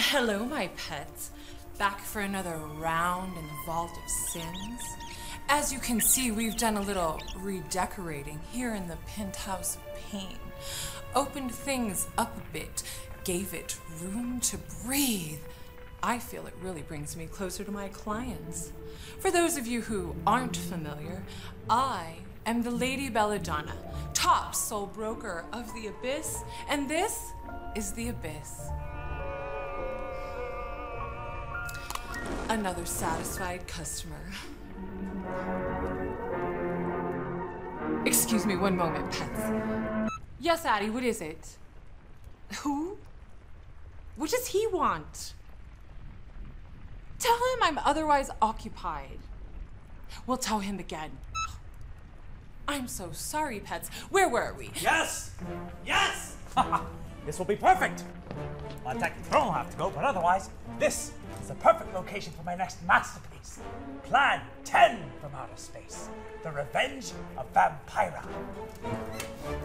Hello, my pets. Back for another round in the Vault of Sins. As you can see, we've done a little redecorating here in the Penthouse of Pain. Opened things up a bit, gave it room to breathe. I feel it really brings me closer to my clients. For those of you who aren't familiar, I am the Lady Belladonna, top soul broker of the Abyss, and this is the Abyss. Another satisfied customer. Excuse me one moment, pets. Yes, Addie, what is it? Who? What does he want? Tell him I'm otherwise occupied. We'll tell him again. I'm so sorry, pets. Where were we? Yes! Yes! This will be perfect! Contact the throne will have to go, but otherwise, this is the perfect location for my next masterpiece. Plan 10 from outer space. The Revenge of Vampira.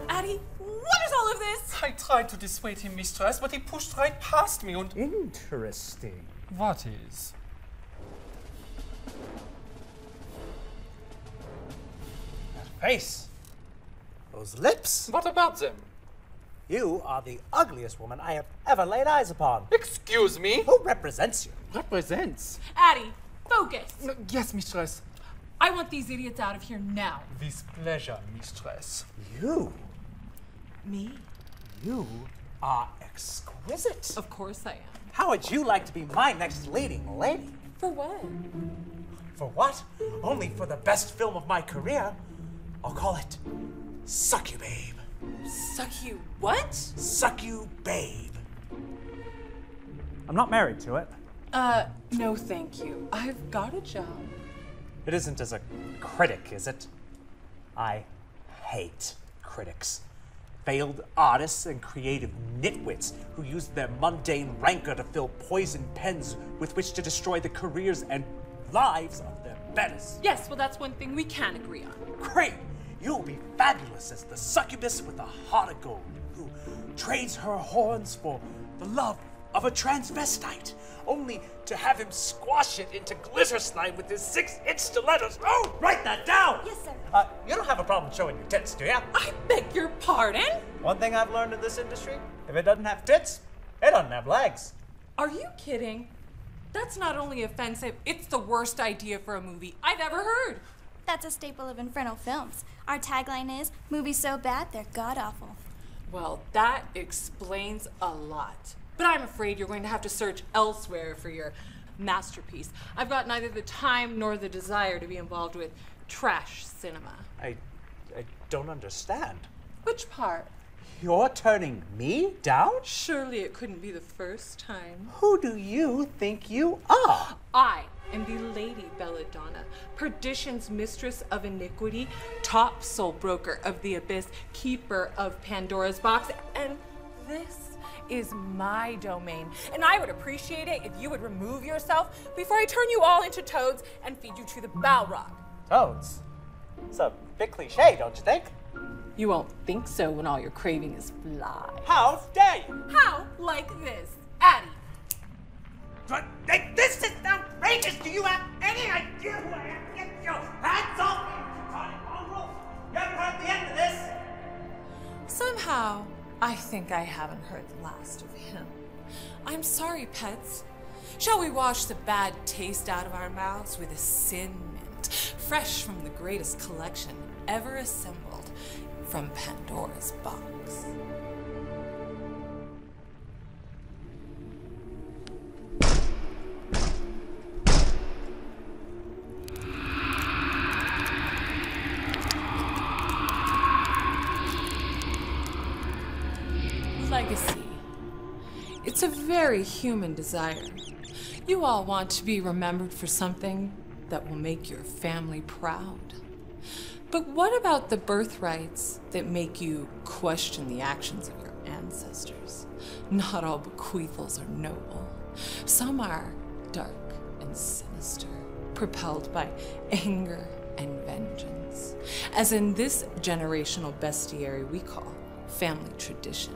Addie, what is all of this? I tried to dissuade him, mistress, but he pushed right past me and... Interesting. What is? That face. Those lips. What about them? You are the ugliest woman I have ever laid eyes upon. Excuse me? Who represents you? Represents? Addie, focus. Yes, mistress. I want these idiots out of here now. With pleasure, mistress. You? Me? You are exquisite. Of course I am. How would you like to be my next leading lady? For what? For what? Only for the best film of my career. I'll call it Suck You Babe. Suck you what? Suck You Babe. I'm not married to it. No thank you. I've got a job. It isn't as a critic, is it? I hate critics. Failed artists and creative nitwits who use their mundane rancor to fill poison pens with which to destroy the careers and lives of their betters. Yes, well that's one thing we can agree on. Great! You'll be fabulous as the succubus with a heart of gold who trades her horns for the love of a transvestite, only to have him squash it into glitter slime with his 6-inch stilettos. Oh, write that down! Yes, sir. You don't have a problem showing your tits, do ya? I beg your pardon? One thing I've learned in this industry, if it doesn't have tits, it doesn't have legs. Are you kidding? That's not only offensive, it's the worst idea for a movie I've ever heard. That's a staple of Inferno Films. Our tagline is, movies so bad, they're god-awful. Well, that explains a lot. But I'm afraid you're going to have to search elsewhere for your masterpiece. I've got neither the time nor the desire to be involved with trash cinema. I don't understand. Which part? You're turning me down? Surely it couldn't be the first time. Who do you think you are? I am the Lady Belladonna, perdition's mistress of iniquity, top soul broker of the Abyss, keeper of Pandora's box, and this is my domain. And I would appreciate it if you would remove yourself before I turn you all into toads and feed you to the Balrog. Toads? It's a bit cliche, don't you think? You won't think so when all you're craving is fly. How dare you? How? Like this. Addie. But this is outrageous! Do you have any idea who I am? Get your hands off me, you tiny mongrel! You haven't heard the end of this! Somehow, I think I haven't heard the last of him. I'm sorry, pets. Shall we wash the bad taste out of our mouths with a sin mint, fresh from the greatest collection ever assembled from Pandora's box? Legacy. It's a very human desire. You all want to be remembered for something that will make your family proud. But what about the birthrights that make you question the actions of your ancestors? Not all bequeathals are noble. Some are dark and sinister, propelled by anger and vengeance, as in this generational bestiary we call family tradition.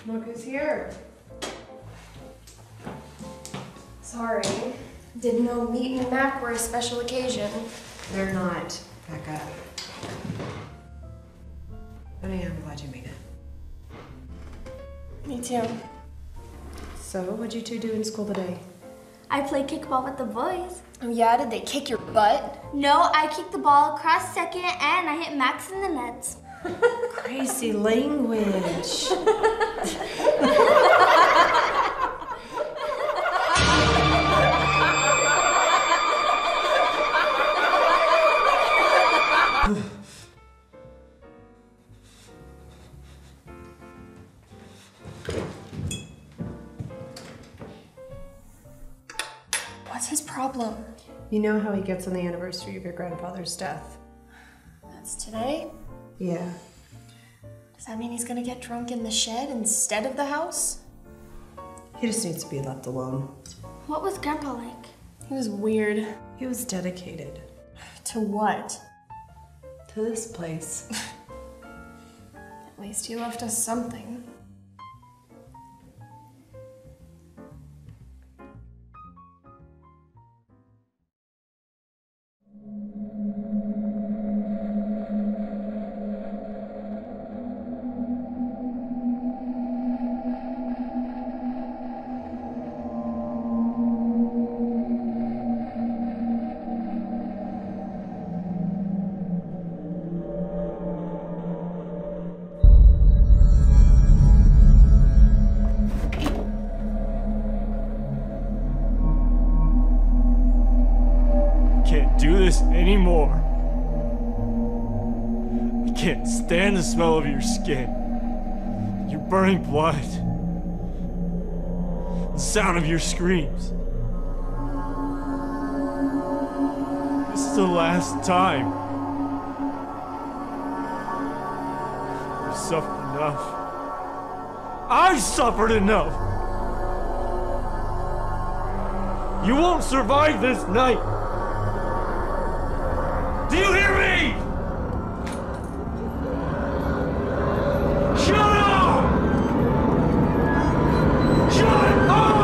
Look who's here. Sorry. Didn't know meat and mac were a special occasion. They're not, Becca. But I am glad you made it. Me too. So, what'd you two do in school today? I play kickball with the boys. Oh yeah, did they kick your butt? No, I kicked the ball across second and I hit Max in the nets. Crazy language. What's his problem? You know how he gets on the anniversary of your grandfather's death? That's today? Yeah. Does that mean he's gonna get drunk in the shed instead of the house? He just needs to be left alone. What was Grandpa like? He was weird. He was dedicated To what? to this place. At least he left us something. Can't do this anymore. I can't stand the smell of your skin, your burning blood, the sound of your screams. This is the last time. I've suffered enough. I've suffered enough. You won't survive this night. Do you hear me? Shut up! Shut up!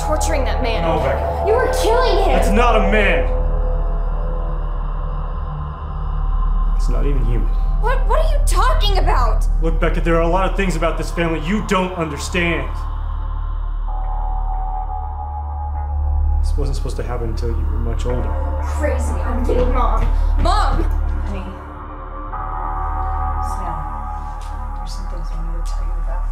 torturing that man. No, Becca. You were killing him. That's not a man. It's not even human. What are you talking about? Look, Becca, there are a lot of things about this family you don't understand. This wasn't supposed to happen until you were much older. Crazy. I'm getting Mom. Mom! Honey. Sam. There's some things we need to tell you about.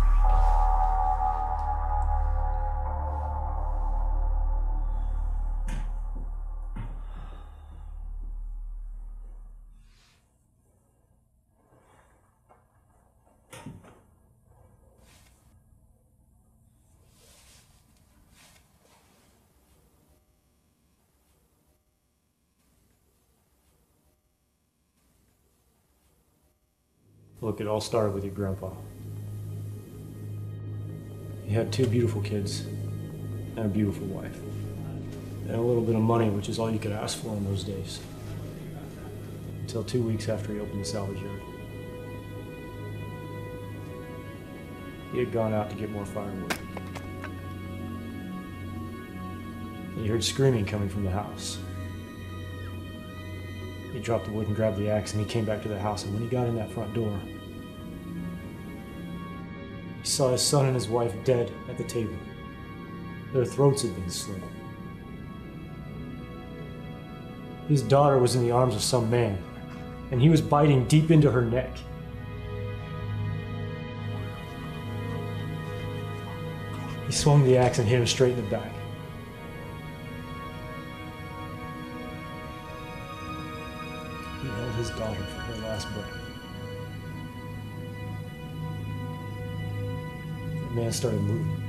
Look, it all started with your grandpa. He had 2 beautiful kids and a beautiful wife. And a little bit of money, which is all you could ask for in those days. Until 2 weeks after he opened the salvage yard. He had gone out to get more firewood. He heard screaming coming from the house. He dropped the wood and grabbed the axe, and he came back to the house, and when he got in that front door, he saw his son and his wife dead at the table. Their throats had been slit. His daughter was in the arms of some man, and he was biting deep into her neck. He swung the axe and hit him straight in the back. He held his daughter for her last breath. The man started moving.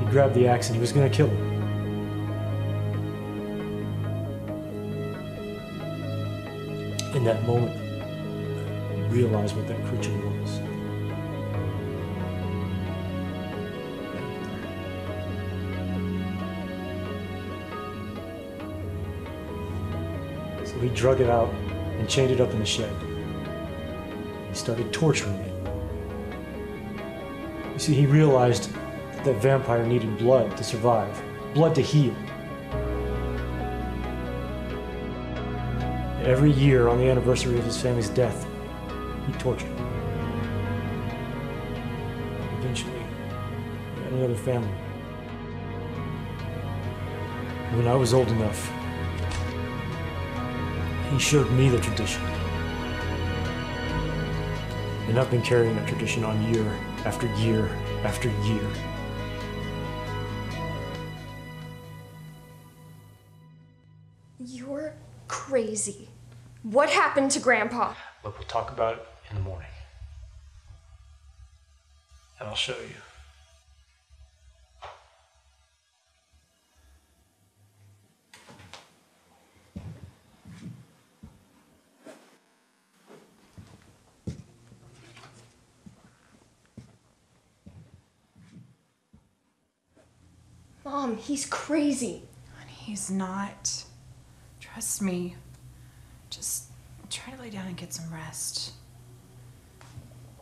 He grabbed the axe and he was going to kill her. In that moment, he realized what that creature was. So he drug it out and chained it up in the shed. He started torturing it. You see, he realized that that vampire needed blood to survive, blood to heal. Every year, on the anniversary of his family's death, he tortured them. Eventually, he had another family. When I was old enough, he showed me the tradition. And I've been carrying that tradition on year after year after year. You're crazy. What happened to Grandpa? Look, we'll talk about it in the morning. And I'll show you. Mom, he's crazy. He's not. Trust me. Just try to lay down and get some rest.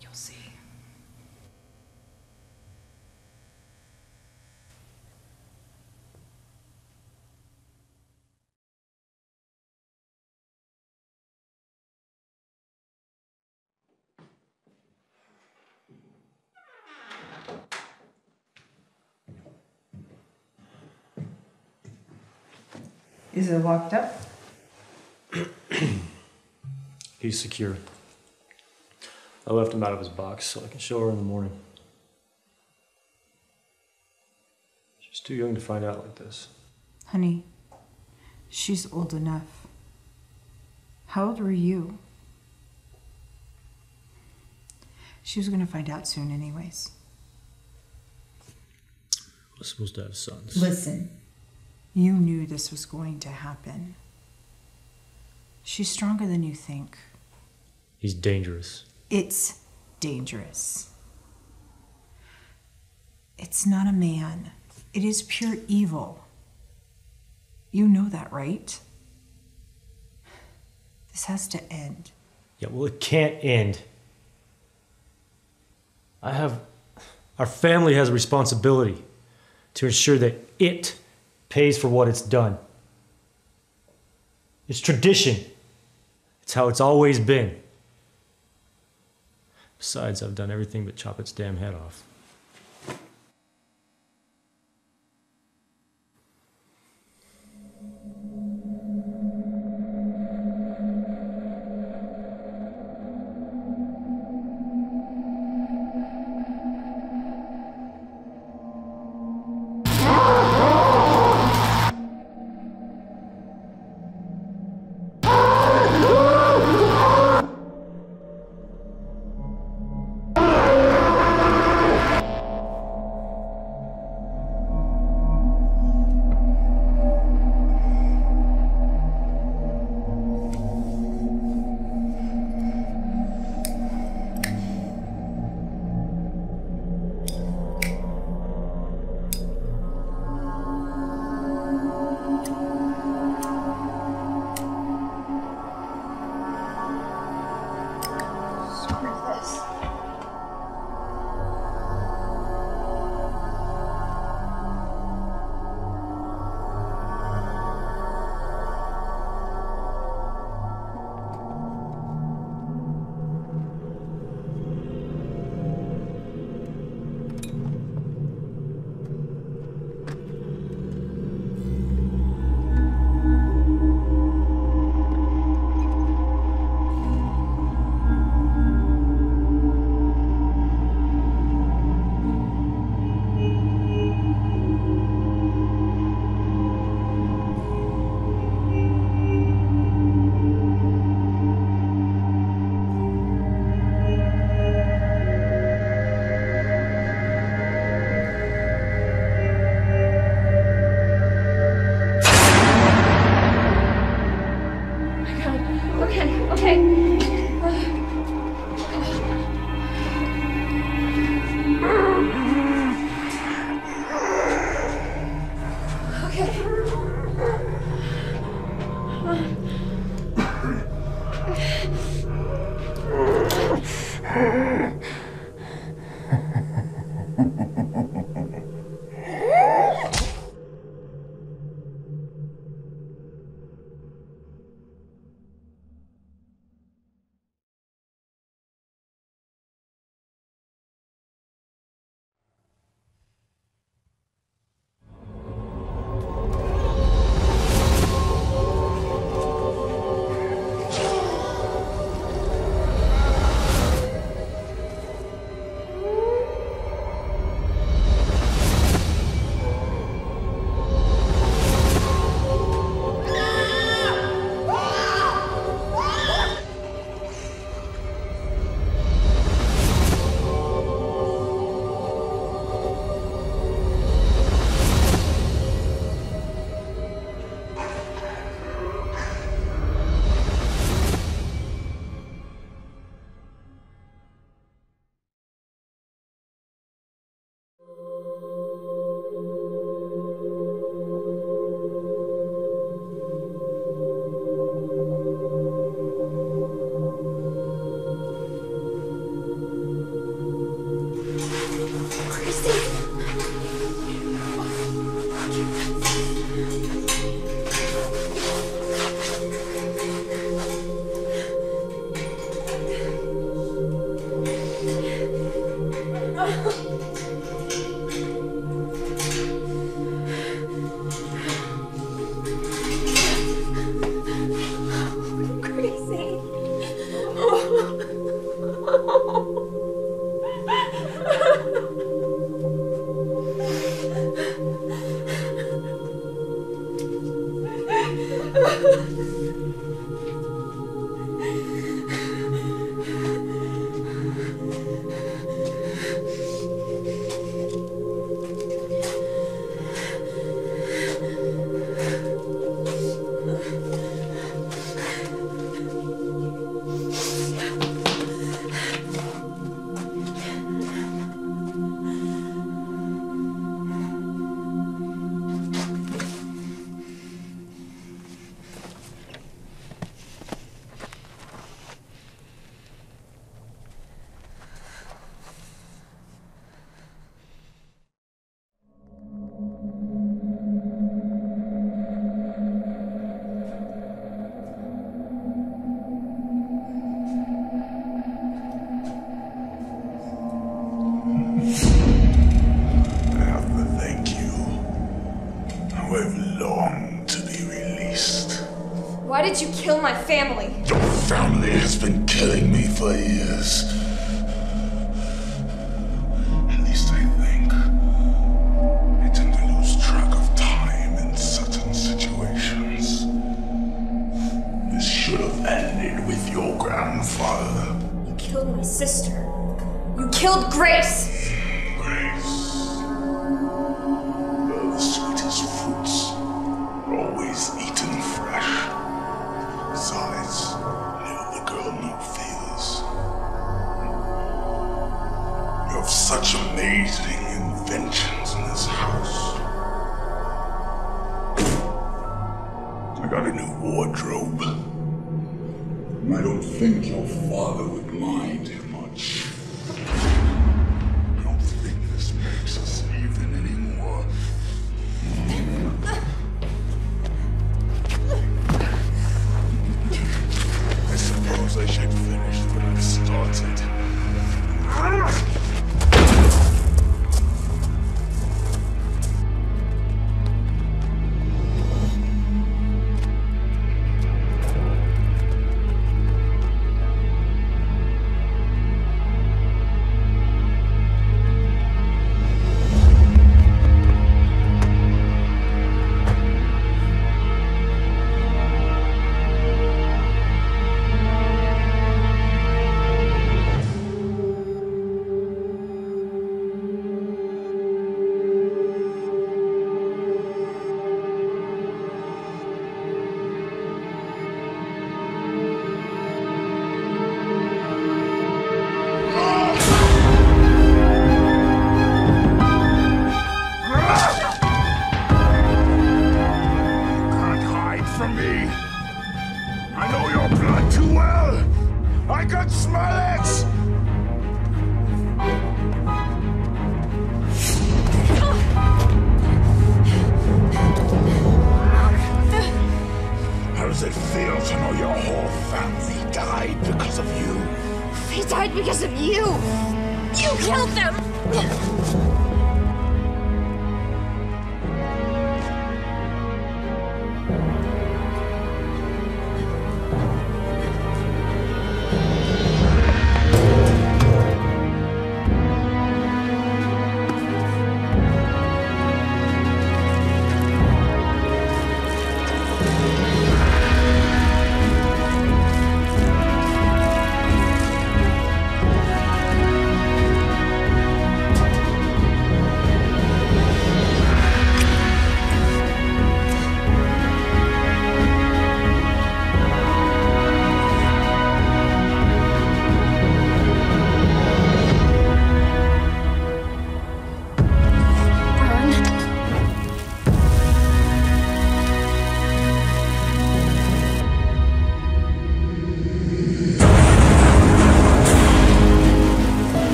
You'll see. Is it locked up? He's secure. I left him out of his box so I can show her in the morning. She's too young to find out like this. Honey, she's old enough. How old were you? She was gonna find out soon anyways. I was supposed to have sons. Listen, you knew this was going to happen. She's stronger than you think. He's dangerous. It's dangerous. It's not a man. It is pure evil. You know that, right? This has to end. Yeah, well, it can't end. Our family has a responsibility to ensure that it pays for what it's done. It's tradition. It's how it's always been. Besides, I've done everything but chop its damn head off. kill my family. Your family has been killing me for years. At least I think. I tend to lose track of time in certain situations. This should have ended with your grandfather. You killed my sister. You killed Grace. Grace. Well, the sweetest fruits are always eaten fresh. Besides, never the girl no fears. You have such amazing inventions in this house. I got a new wardrobe. I don't think your father would mind much. I don't think this makes us even anymore. I suppose I should finish what I've started. Because of you! You killed them!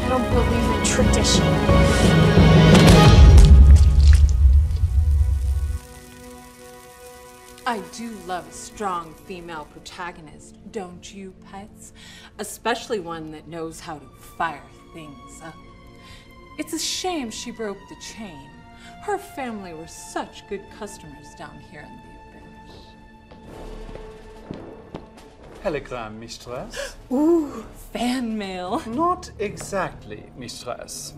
I don't believe in tradition. I do love a strong female protagonist, don't you, pets? Especially one that knows how to fire things up. It's a shame she broke the chain. Her family were such good customers down here in the Abyss. Telegram, mistress. Ooh, fan mail. Not exactly, mistress.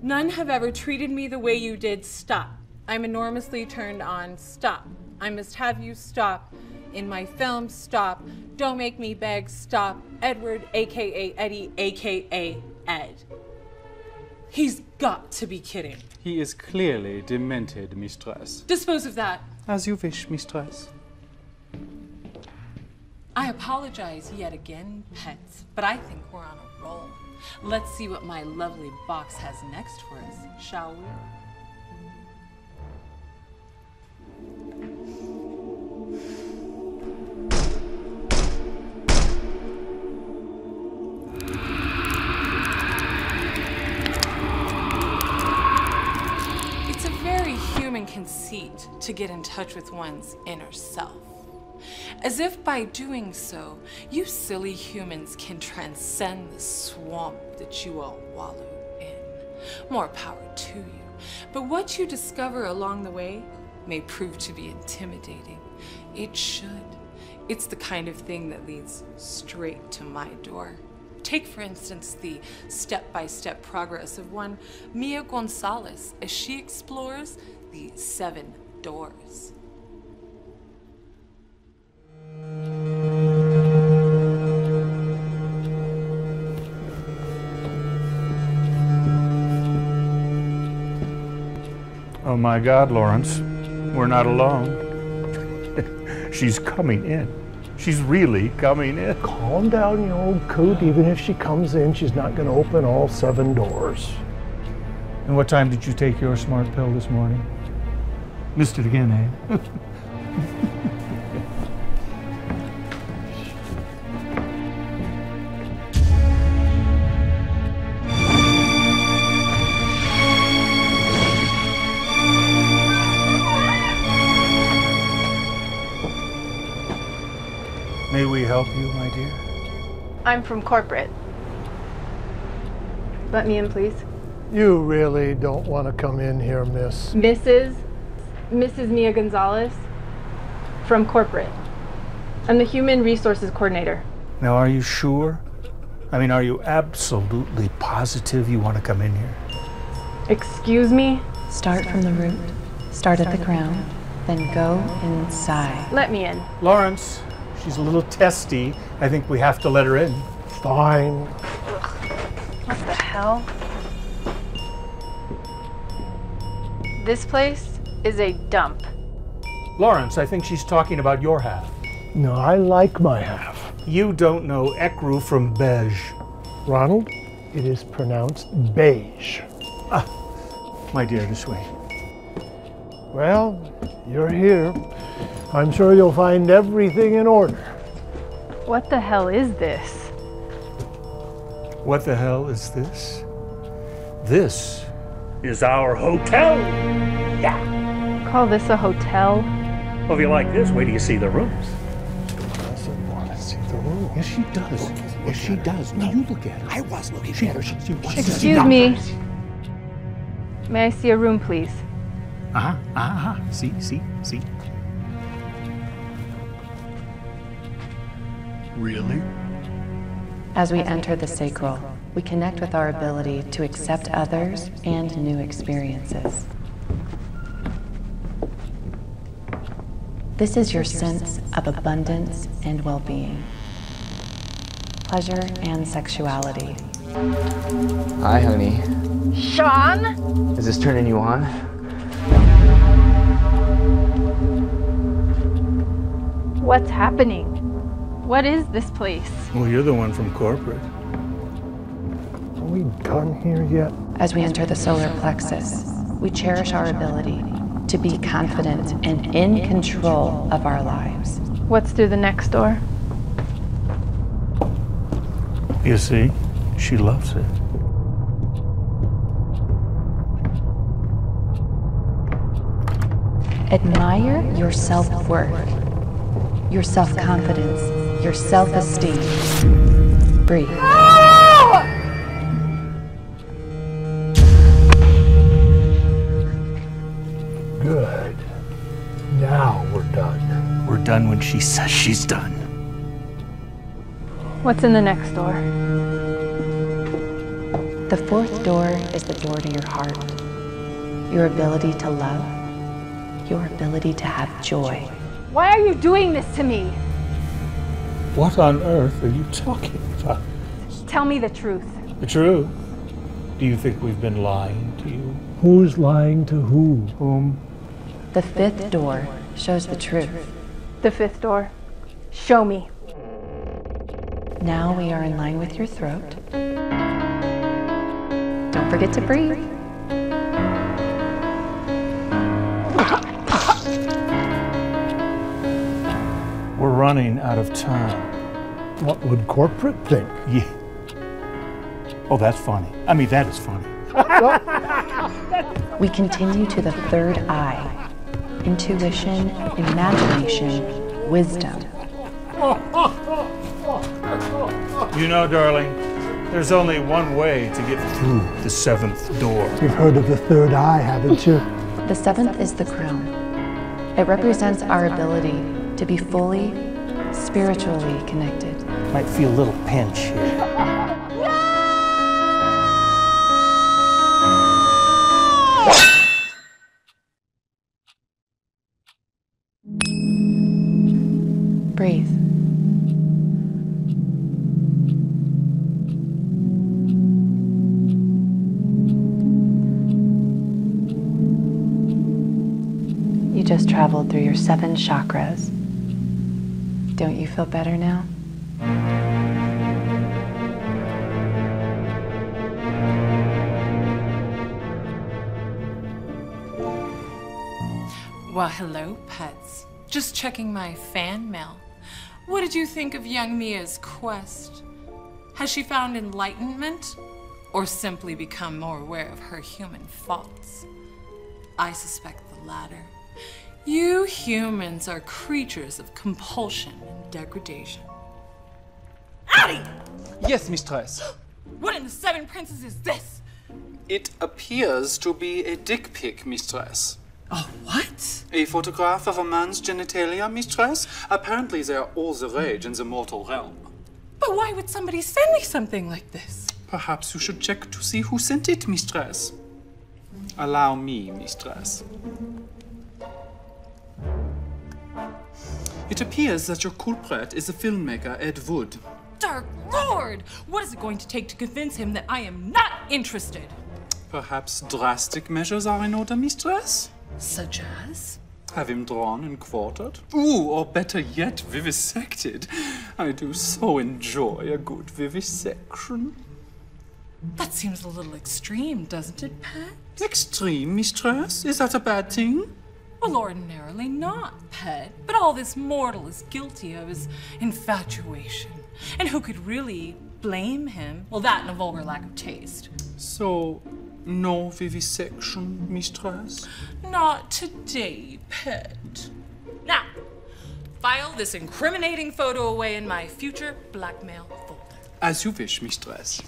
None have ever treated me the way you did. Stop. I'm enormously turned on. Stop. I must have you stop. In my film, stop. Don't make me beg. Stop. Edward, aka Eddie, aka Ed. He's got to be kidding. He is clearly demented, mistress. Dispose of that. As you wish, mistress. I apologize yet again, pets, but I think we're on a roll. Let's see what my lovely box has next for us, shall we? to get in touch with one's inner self. As if by doing so, you silly humans can transcend the swamp that you all wallow in. More power to you. But what you discover along the way may prove to be intimidating. It should. It's the kind of thing that leads straight to my door. Take, for instance, the step-by-step progress of one Mia Gonzalez as she explores the 7 doors. Oh my God, Lawrence, we're not alone. She's coming in. She's really coming in. Calm down, you old coot. Even if she comes in, she's not going to open all 7 doors. And what time did you take your smart pill this morning? Missed it again, eh? May we help you, my dear? I'm from corporate. Let me in, please. You really don't want to come in here, miss. Mrs. Mia Gonzalez from corporate. I'm the Human Resources Coordinator. Now, are you sure? I mean, are you absolutely positive you want to come in here? Excuse me? Start from the root. Start at the crown. Then go inside. Let me in. Lawrence, she's a little testy. I think we have to let her in. Fine. What the hell? This place is a dump. Lawrence, I think she's talking about your half. No, I like my half. You don't know ecru from beige. Ronald, it is pronounced beige. Ah, my dear, this way. Well, you're here. I'm sure you'll find everything in order. What the hell is this? What the hell is this? This is our hotel. Yeah. Call this a hotel? Well, if you like this, wait till you see the rooms. She doesn't want to see the room. Yes, she does. Yes, she does. No, you look at her. I was looking at her. Excuse me. May I see a room, please? See. Really? As we enter the sacral, we connect with our ability to accept others and new experiences. This is your sense of abundance and well-being, pleasure and sexuality. Hi, honey. Sean? Is this turning you on? What's happening? What is this place? Well, you're the one from corporate. Are we done here yet? As we enter the solar plexus, we cherish our ability to be confident and in control of our lives. What's through the next door? You see, she loves it. Admire your self-worth, your self-confidence, your self-esteem. Breathe. Good. Now we're done. We're done when she says she's done. What's in the next door? The 4th door is the door to your heart, your ability to love, your ability to have joy. Why are you doing this to me? What on earth are you talking about? Tell me the truth. The truth? Do you think we've been lying to you? Who's lying to who? Whom? The 5th door shows the truth. The 5th door. Show me. Now we are in line with your throat. Don't forget to breathe. We're running out of time. What would corporate think? Yeah. Oh, that's funny. I mean, that is funny. We continue to the 3rd eye, intuition, imagination, wisdom. You know, darling, there's only one way to get through the seventh door. You've heard of the third eye, haven't you? The seventh is the crown. It represents our ability to be fully, spiritually connected. Might feel a little pinch here. Breathe. You just traveled through your 7 chakras. Don't you feel better now? Well, hello, pets. Just checking my fan mail. What did you think of young Mia's quest? Has she found enlightenment? Or simply become more aware of her human faults? I suspect the latter. You humans are creatures of compulsion and degradation. Addie! Yes, mistress. What in the 7 princes is this? It appears to be a dick pic, mistress. Oh, what? A photograph of a man's genitalia, mistress? Apparently they are all the rage in the mortal realm. But why would somebody send me something like this? Perhaps you should check to see who sent it, mistress. Allow me, mistress. It appears that your culprit is the filmmaker Ed Wood. Dark Lord! What is it going to take to convince him that I am not interested? Perhaps drastic measures are in order, mistress? Such as? Have him drawn and quartered? Ooh, or better yet, vivisected. I do so enjoy a good vivisection. That seems a little extreme, doesn't it, Pet? Extreme, mistress? Is that a bad thing? Well, ordinarily not, Pet. But all this mortal is guilty of is infatuation. And who could really blame him? Well, that and a vulgar lack of taste. So, no vivisection, mistress? Not today, Pet. Now, file this incriminating photo away in my future blackmail folder. As you wish, mistress.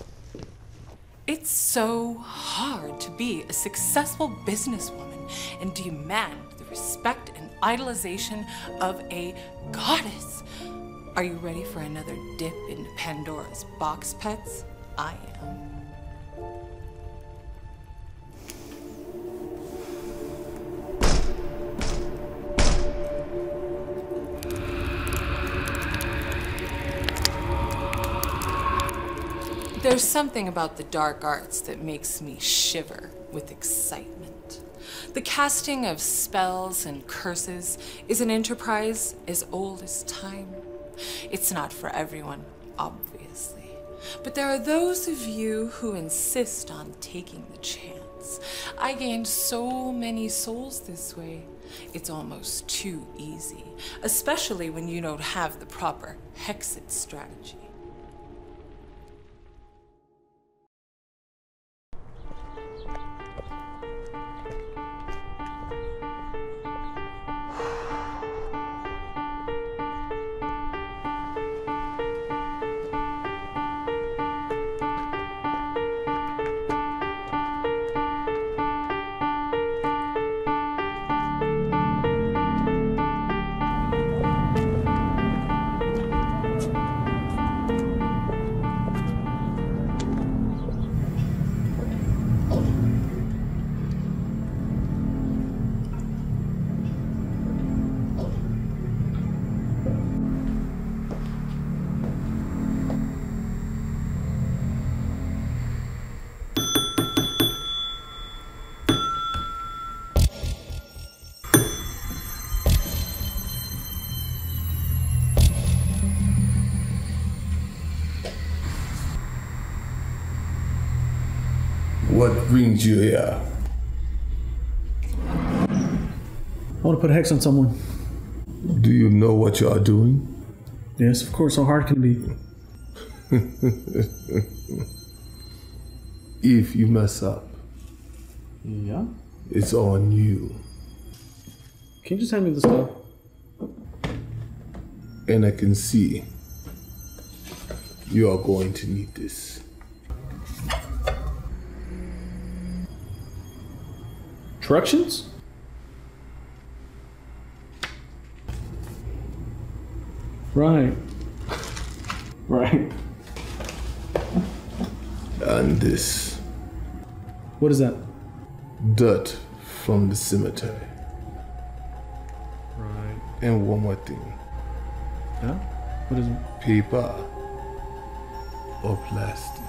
It's so hard to be a successful businesswoman and demand the respect and idolization of a goddess. Are you ready for another dip into Pandora's box, pets? I am. There's something about the dark arts that makes me shiver with excitement. The casting of spells and curses is an enterprise as old as time. It's not for everyone, obviously, but there are those of you who insist on taking the chance. I gained so many souls this way. It's almost too easy, especially when you don't have the proper Hexit strategy. What brings you here? I want to put a hex on someone. Do you know what you are doing? Yes, of course. How hard can it be? If you mess up, Yeah? it's on you. Can you just hand me the stuff? And I can see you are going to need this. Directions? Right. Right. And this. What is that? Dirt from the cemetery. Right. And one more thing. Yeah? What is it? Paper or plastic.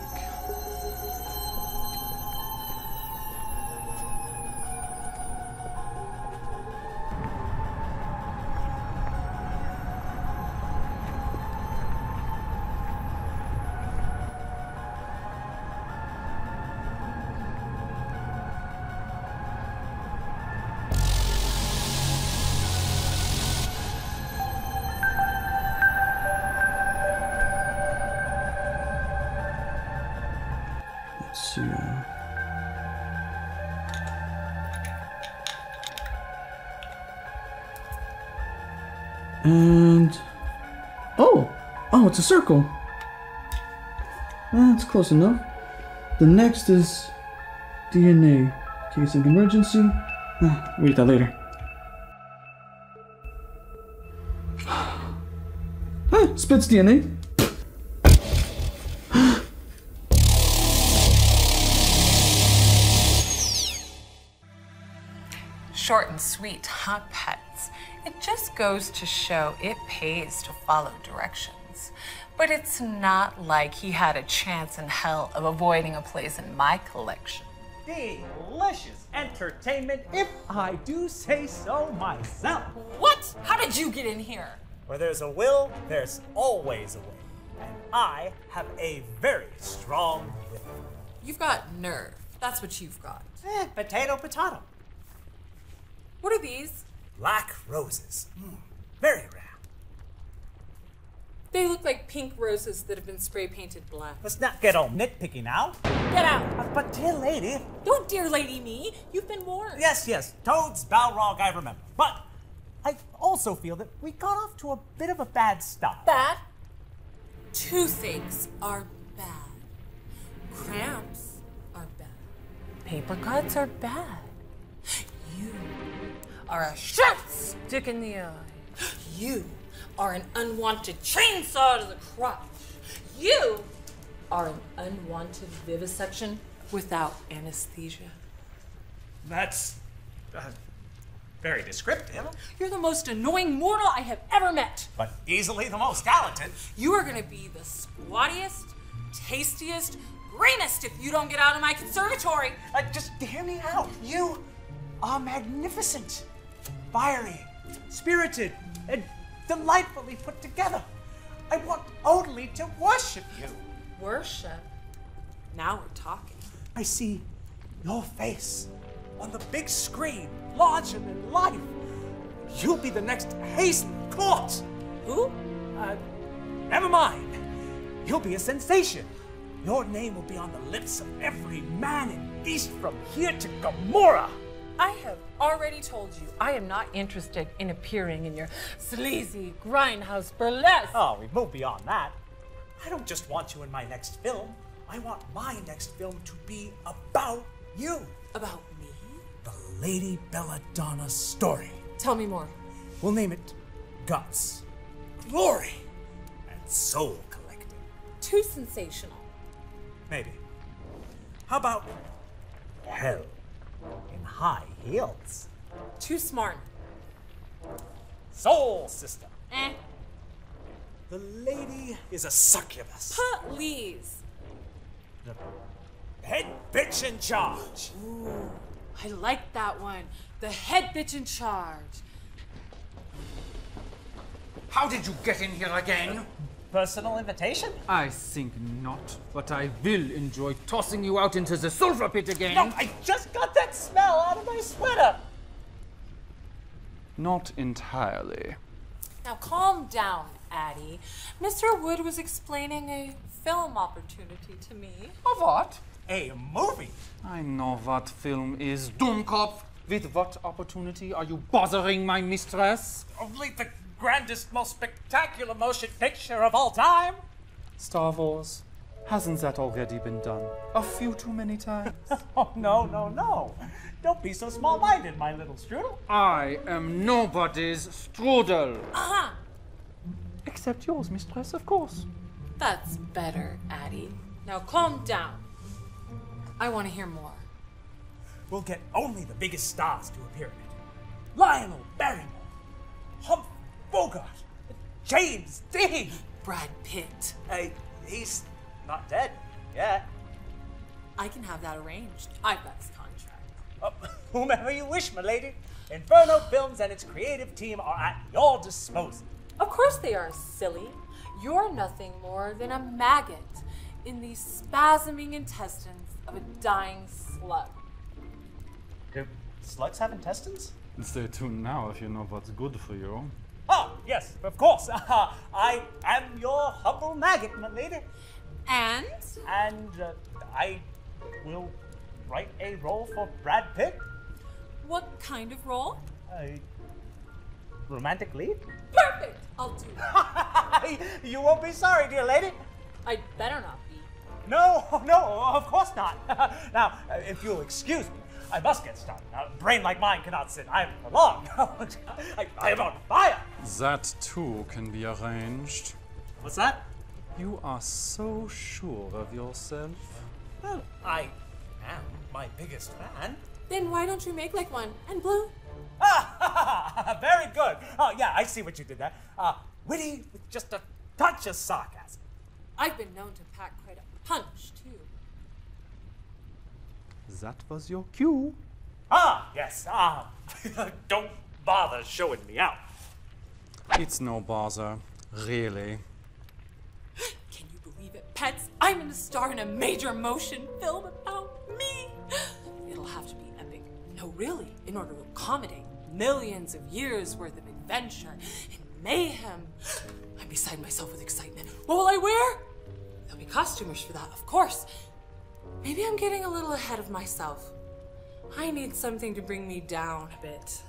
Let's see. And oh, it's a circle. That's close enough. The next is DNA. Case of emergency. Read that later. Spits DNA. Short and sweet, huh, pets? It just goes to show it pays to follow directions. But it's not like he had a chance in hell of avoiding a place in my collection. Delicious entertainment, if I do say so myself. What? How did you get in here? Where there's a will, there's always a way. And I have a very strong will. You've got nerve. That's what you've got. Potato, potato. What are these? Black roses. Very rare. They look like pink roses that have been spray painted black. Let's not get all nitpicky now. Get out! But dear lady. Don't dear lady me. You've been warned. Yes. Toads, Balrog, I remember. But I also feel that we got off to a bit of a bad start. Bad? Toothaches are bad. Cramps are bad. Paper cuts are bad. You are a sharp stick in the eye. You are an unwanted chainsaw to the crotch. You are an unwanted vivisection without anesthesia. That's very descriptive. You're the most annoying mortal I have ever met. But easily the most talented. You are gonna be the squattiest, tastiest, greenest if you don't get out of my conservatory. Just hear me out. You are magnificent, fiery, spirited, and delightfully put together. I want only to worship you. Worship? Now we're talking. I see your face on the big screen, larger than life. You'll be the next Hazel Court. Who? Never mind. You'll be a sensation. Your name will be on the lips of every man and beast from here to Gomorrah. I have already told you I am not interested in appearing in your sleazy grindhouse burlesque. Oh, we've moved beyond that. I don't just want you in my next film. I want my next film to be about you. About me? The Lady Belladonna story. Tell me more. We'll name it Guts, Glory, and Soul Collecting. Too sensational. Maybe. How about Hell in High Heels? Too smart. Soul Sister. Eh. The lady is a succubus. Please. The head bitch in charge. Ooh, I like that one. The head bitch in charge. How did you get in here again? Personal invitation? I think not, but I will enjoy tossing you out into the sulfur pit again. No, I just got that smell out of my sweater. Not entirely. Now calm down, Addie. Mr. Wood was explaining a film opportunity to me. A what? A movie. I know what film is. Doomkopf. With what opportunity are you bothering my mistress? Only the grandest, most spectacular motion picture of all time. Star Wars. Hasn't that already been done? A few too many times? Oh, no, no, no. Don't be so small-minded, my little strudel. I am nobody's strudel. Aha! Except yours, mistress, of course. That's better, Addie. Now calm down. I want to hear more. We'll get only the biggest stars to appear in it. Lionel Barrymore, Humphrey Bogart, James Dean. Brad Pitt. He's not dead yet. I can have that arranged. I've got his contract. Whomever you wish, my lady. Inferno Films and its creative team are at your disposal. Of course they are, silly. You're nothing more than a maggot in the spasming intestines of a dying slug. Do slugs have intestines? Stay tuned now if you know what's good for you. Oh, yes, of course. I am your humble maggot, my lady. And? And I will write a role for Brad Pitt. What kind of role? A romantic lead. Perfect! I'll do it. You won't be sorry, dear lady. I'd better not be. No, of course not. Now, if you'll excuse me, I must get started. A brain like mine cannot sit idle for long. I am on fire. That too can be arranged. What's that? You are so sure of yourself. Well, I am my biggest fan. Then why don't you make like one and blue? Very good. Oh, yeah, I see what you did there. Witty with just a touch of sarcasm. I've been known to pack quite a punch, too. That was your cue. Yes. Don't bother showing me out. It's no bother, really. Can you believe it, pets? I'm in a star in a major motion film about me. It'll have to be epic. No, really, in order to accommodate millions of years worth of adventure and mayhem. I'm beside myself with excitement. What will I wear? There'll be costumers for that, of course. Maybe I'm getting a little ahead of myself. I need something to bring me down a bit.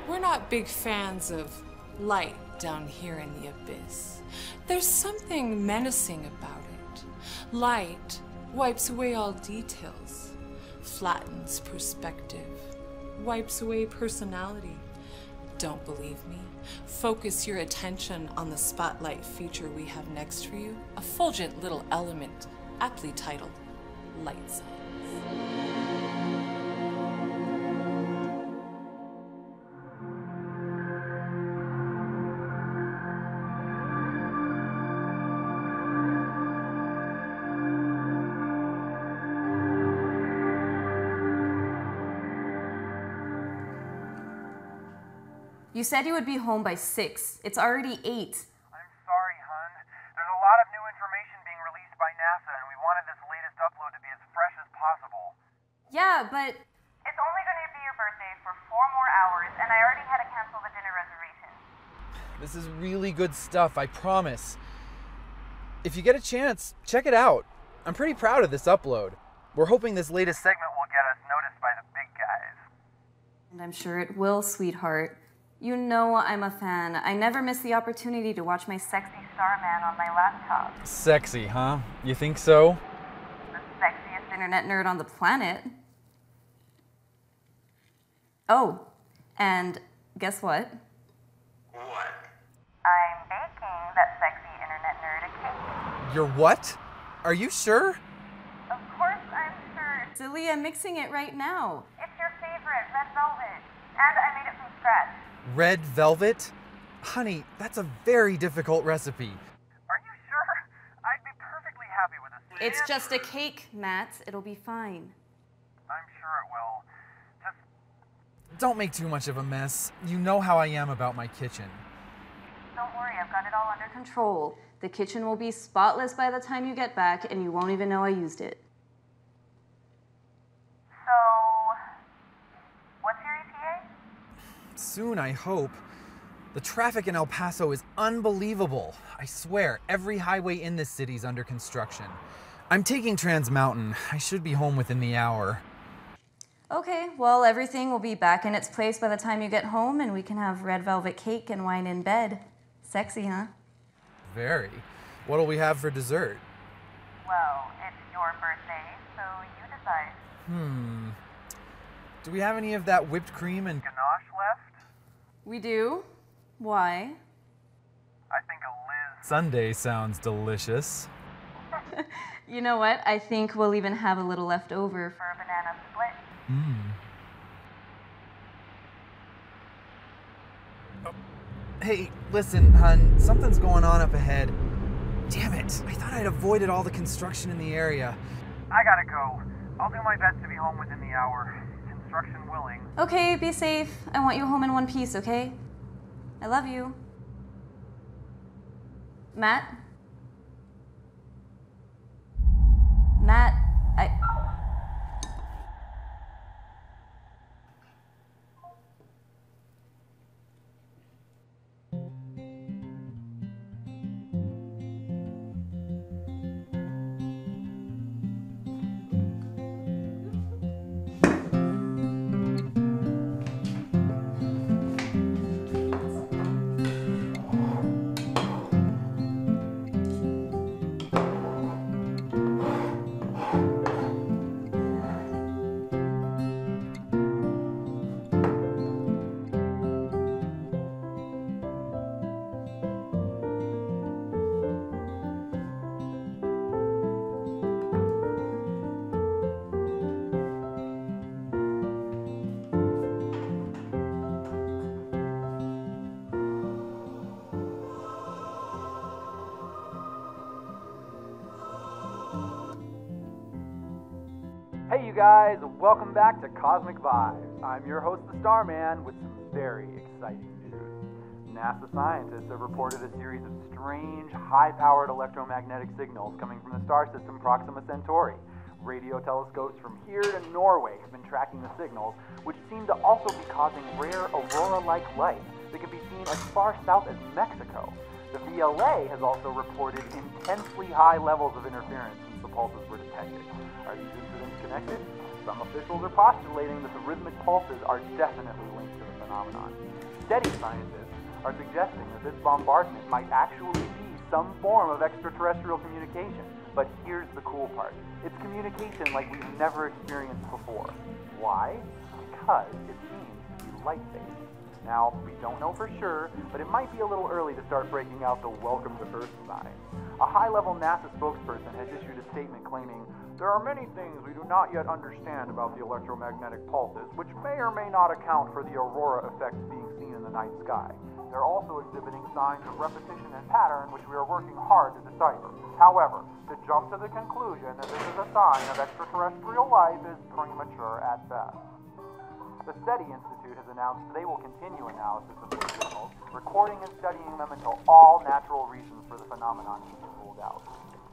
We're not big fans of light down here in the abyss. There's something menacing about it. Light wipes away all details, flattens perspective, wipes away personality. Don't believe me? Focus your attention on the spotlight feature we have next for you, a fulgent little element aptly titled Light Science. You said you would be home by 6. It's already 8. I'm sorry, hun. There's a lot of new information being released by NASA, and we wanted this latest upload to be as fresh as possible. Yeah, but... It's only going to be your birthday for 4 more hours, and I already had to cancel the dinner reservation. This is really good stuff, I promise. If you get a chance, check it out. I'm pretty proud of this upload. We're hoping this latest segment will get us noticed by the big guys. And I'm sure it will, sweetheart. You know I'm a fan. I never miss the opportunity to watch my sexy starman on my laptop. Sexy, huh? You think so? The sexiest internet nerd on the planet. Oh, and guess what? What? I'm baking that sexy internet nerd a cake. You're what? Are you sure? Of course I'm sure. Silly, I'm mixing it right now. It's your favorite, red velvet. And I made it from scratch. Red velvet? Honey, that's a very difficult recipe. Are you sure? I'd be perfectly happy with this. It's just a cake, Matt. It'll be fine. I'm sure it will. Just Don't make too much of a mess. You know how I am about my kitchen. Don't worry, I've got it all under control. The kitchen will be spotless by the time you get back, and you won't even know I used it. So, Soon, I hope. The traffic in El Paso is unbelievable. I swear, every highway in this city is under construction. I'm taking Trans Mountain. I should be home within the hour. Okay, well, everything will be back in its place by the time you get home, and we can have red velvet cake and wine in bed. Sexy, huh? Very. What'll we have for dessert? Well, it's your birthday, so you decide. Do we have any of that whipped cream and Ganache left? We do? Why? I think a Liz sundae sounds delicious. You know what? I think we'll even have a little left over for a banana split. Oh. Hey, listen, hun, something's going on up ahead. Damn it, I thought I'd avoided all the construction in the area. I gotta go. I'll do my best to be home within the hour. Construction willing. Okay, be safe. I want you home in one piece, okay? I love you. Matt? Matt, Hey you guys, welcome back to Cosmic Vibes. I'm your host, the Starman, with some very exciting news. NASA scientists have reported a series of strange, high-powered electromagnetic signals coming from the star system Proxima Centauri. Radio telescopes from here to Norway have been tracking the signals, which seem to also be causing rare aurora-like light that can be seen as far south as Mexico. The VLA has also reported intensely high levels of interference since the pulses were detected. Are these incidents connected? Some officials are postulating that the rhythmic pulses are definitely linked to the phenomenon. SETI scientists are suggesting that this bombardment might actually be some form of extraterrestrial communication. But here's the cool part. It's communication like we've never experienced before. Why? Because it seems to be light-based. Now, we don't know for sure, but it might be a little early to start breaking out the welcome to Earth sign. A high-level NASA spokesperson has issued a statement claiming, "There are many things we do not yet understand about the electromagnetic pulses, which may or may not account for the aurora effects being seen in the night sky. They're also exhibiting signs of repetition and pattern, which we are working hard to decipher. However, to jump to the conclusion that this is a sign of extraterrestrial life is premature at best." The SETI Institute has announced they will continue analysis of these signals, recording and studying them until all natural reasons for the phenomenon can be ruled out.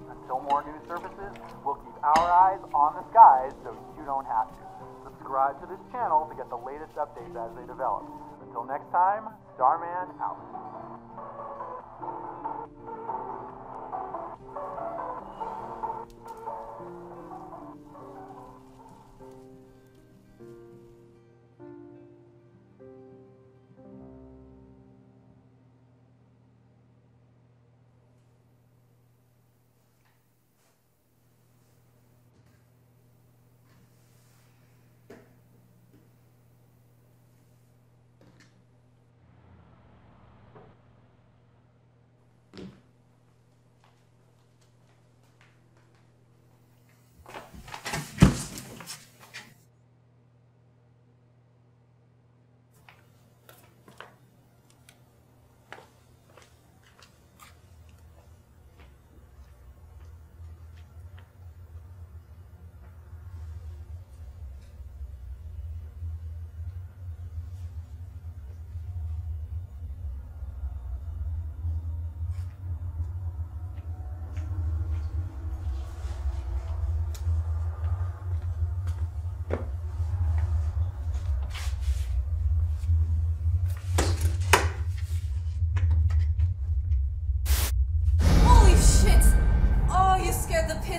Until more news surfaces, we'll keep our eyes on the skies so you don't have to. Subscribe to this channel to get the latest updates as they develop. Until next time, Starman out.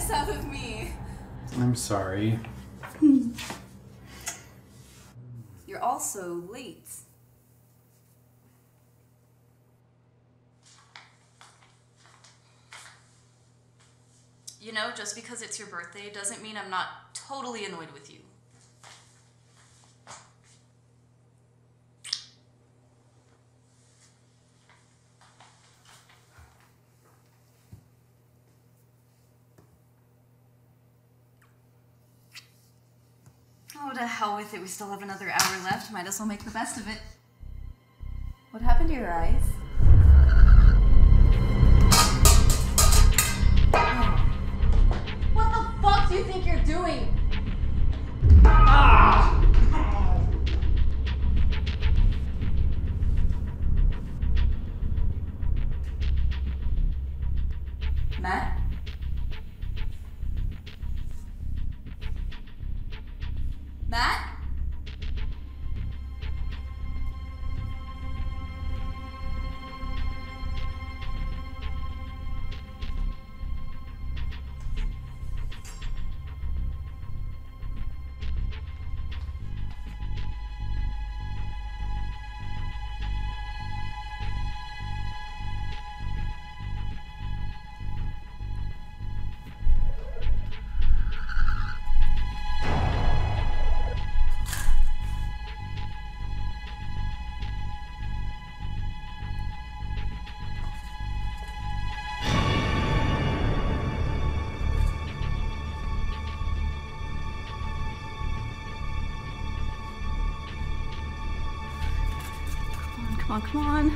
piss out of me. I'm sorry. You're also late. You know, just because it's your birthday doesn't mean I'm not totally annoyed with you. Oh, to hell with it. We still have another hour left. Might as well make the best of it. What happened to your eyes? What the fuck do you think you're doing? Ah! Matt? Matt? Come on.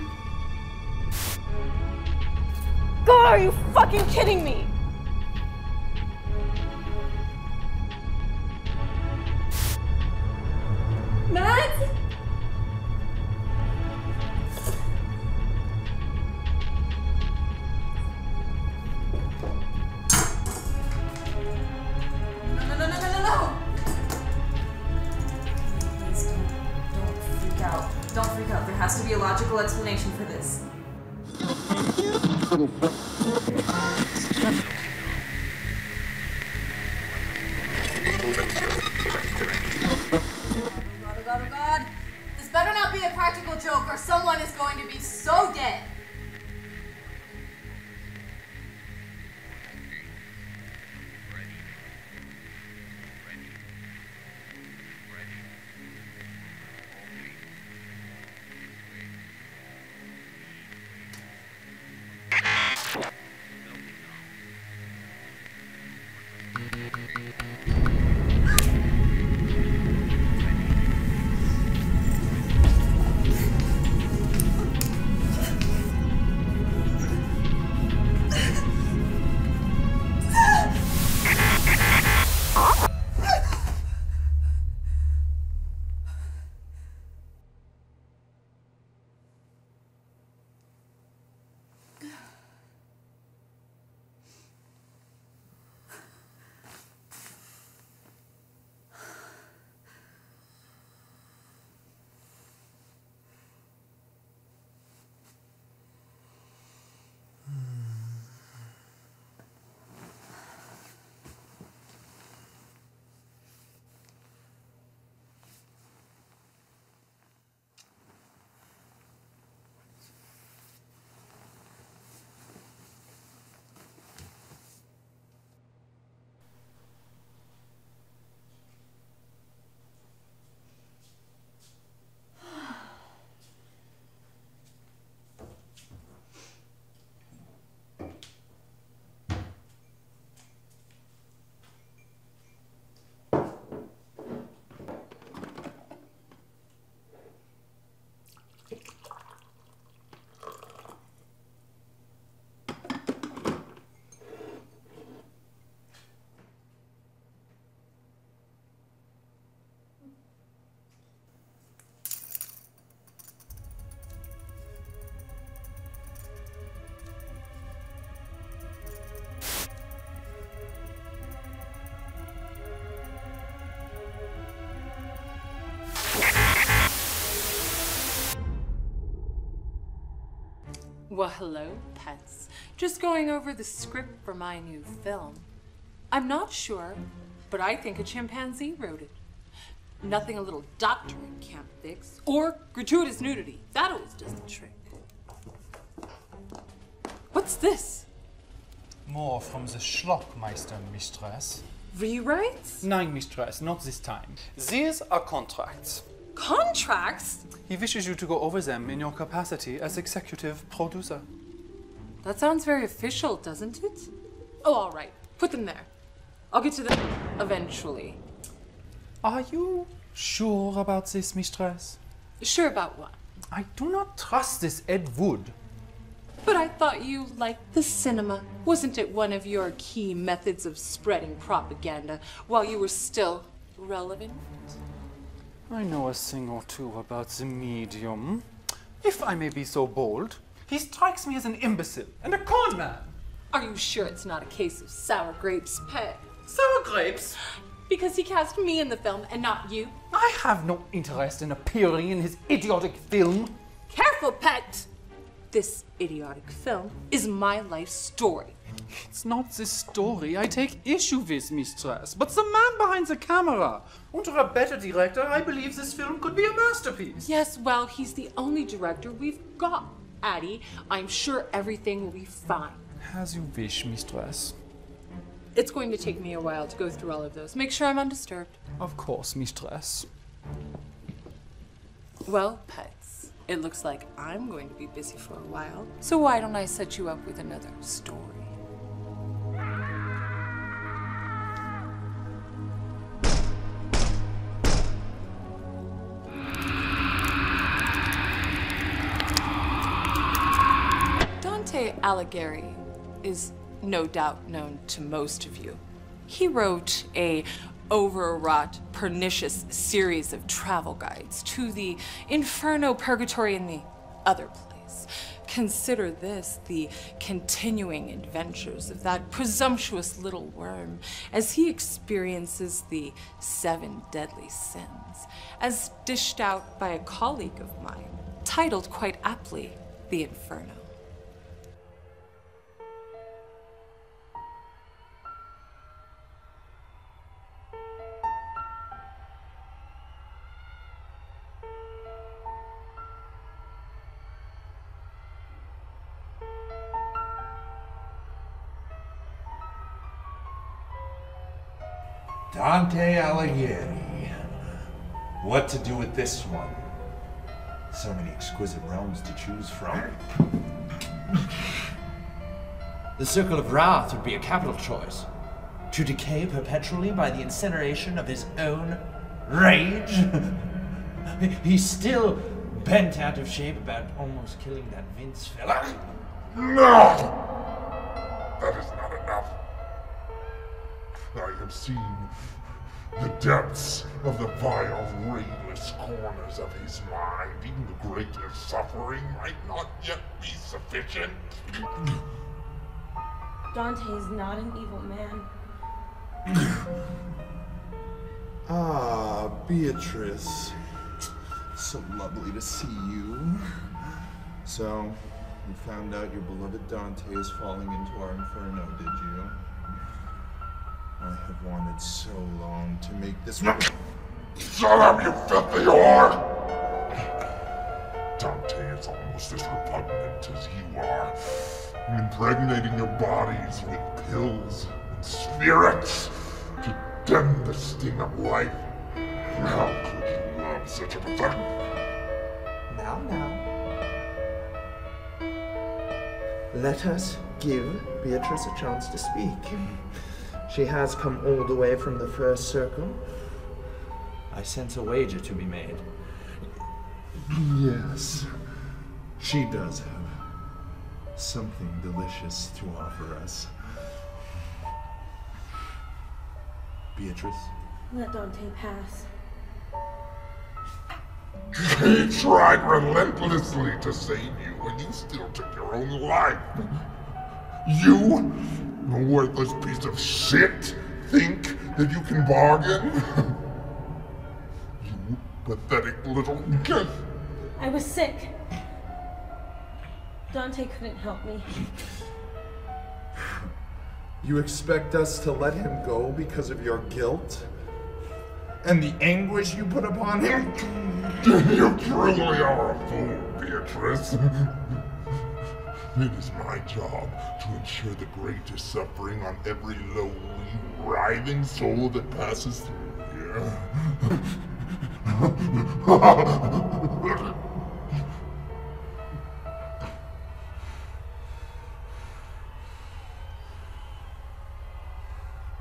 God, are you fucking kidding me? Matt? No. Please don't freak out. Don't freak out. There has to be a logical explanation for this. Oh God. This better not be a practical joke or someone is going to be so dead. Well, hello, pets. Just going over the script for my new film. I'm not sure, but I think a chimpanzee wrote it. Nothing a little doctorate can't fix. Or gratuitous nudity. That always does the trick. What's this? More from the Schlockmeister, mistress. Rewrites? Nein, mistress, not this time. These are contracts. Contracts? He wishes you to go over them in your capacity as executive producer. That sounds very official, doesn't it? Oh, all right. Put them there. I'll get to them eventually. Are you sure about this, mistress? Sure about what? I do not trust this Ed Wood. But I thought you liked the cinema. Wasn't it one of your key methods of spreading propaganda while you were still relevant? I know a thing or two about the medium. If I may be so bold, he strikes me as an imbecile and a con man. Are you sure it's not a case of sour grapes, Pet? Sour grapes? Because he cast me in the film and not you. I have no interest in appearing in his idiotic film. Careful, Pet! This idiotic film is my life story. It's not this story I take issue with, mistress, but the man behind the camera. Under a better director, I believe this film could be a masterpiece. Yes, well, he's the only director we've got, Addie. I'm sure everything will be fine. As you wish, mistress. It's going to take me a while to go through all of those. Make sure I'm undisturbed. Of course, mistress. Well, Pets, it looks like I'm going to be busy for a while. So why don't I set you up with another story? Dante Alighieri is no doubt known to most of you. He wrote a overwrought, pernicious series of travel guides to the Inferno, Purgatory, and the other place. Consider this the continuing adventures of that presumptuous little worm as he experiences the 7 deadly sins, as dished out by a colleague of mine, titled quite aptly, The Inferno. Dante Alighieri. What to do with this one? So many exquisite realms to choose from. The Circle of Wrath would be a capital choice. To decay perpetually by the incineration of his own rage? He's still bent out of shape about almost killing that Vince fella. No! That is not enough. I have seen the depths of the vile, rayless corners of his mind. Even the greatest suffering might not yet be sufficient. Dante is not an evil man. Ah, Beatrice. So lovely to see you. So, you found out your beloved Dante is falling into our inferno, did you? I have wanted so long to make this. Shut up, you filthy whore! Dante is almost as repugnant as you are, impregnating your bodies with pills and spirits to stem the sting of life. How could you love such a pathetic? Now. Let us give Beatrice a chance to speak. She has come all the way from the first circle. I sense a wager to be made. Yes, she does have something delicious to offer us. Beatrice? Let Dante pass. He tried relentlessly to save you, and you still took your own life. You, a worthless piece of shit, think that you can bargain? You pathetic little... I was sick. Dante couldn't help me. You expect us to let him go because of your guilt? And the anguish you put upon him? You truly are a fool, Beatrice. It is my job to ensure the greatest suffering on every lonely, writhing soul that passes through here.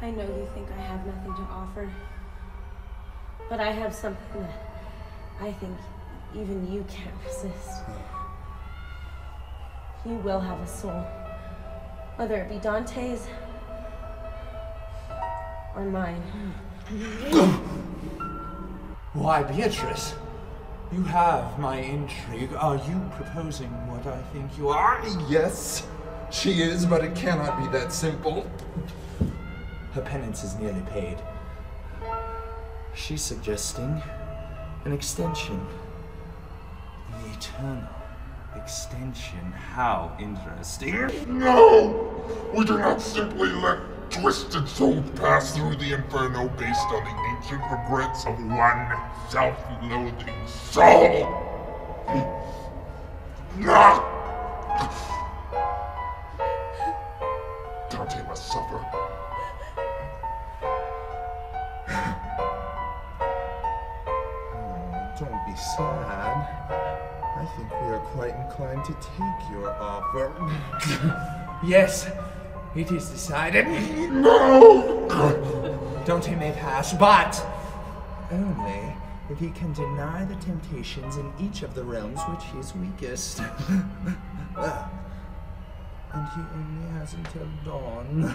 I know you think I have nothing to offer, but I have something that I think even you can't resist. You will have a soul, whether it be Dante's or mine. Why, Beatrice, you have my intrigue. Are you proposing what I think you are? Yes, she is, but it cannot be that simple. Her penance is nearly paid. She's suggesting an extension. An eternal extension. How interesting. No! We do not simply let twisted souls pass through the inferno based on the ancient regrets of one self-loathing soul. No! Dante must suffer. Don't be sad. I think we are quite inclined to take your offer. Yes, it is decided. No! Dante may pass, but only if he can deny the temptations in each of the realms which he is weakest. And he only has until dawn.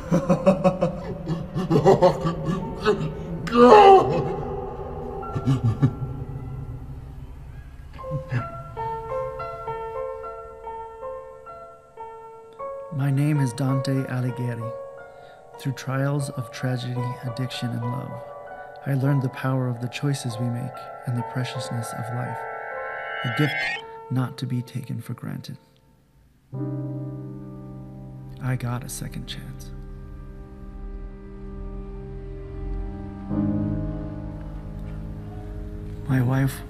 My name is Dante Alighieri. Through trials of tragedy, addiction, and love, I learned the power of the choices we make and the preciousness of life, a gift not to be taken for granted. I got a second chance. My wife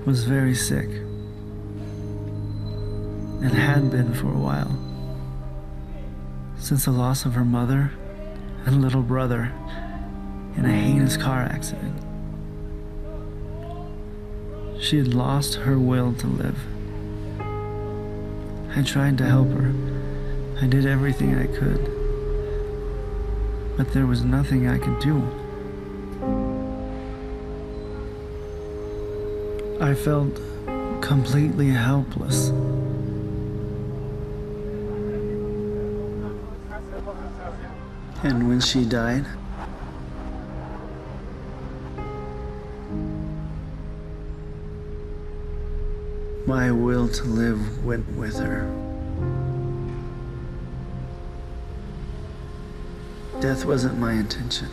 was very sick and had been for a while, since the loss of her mother and little brother in a heinous car accident. She had lost her will to live. I tried to help her. I did everything I could, but there was nothing I could do. I felt completely helpless. And when she died, my will to live went with her. Death wasn't my intention.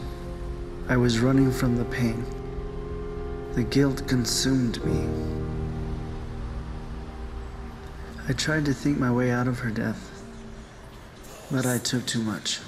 I was running from the pain. The guilt consumed me. I tried to think my way out of her death, but I took too much.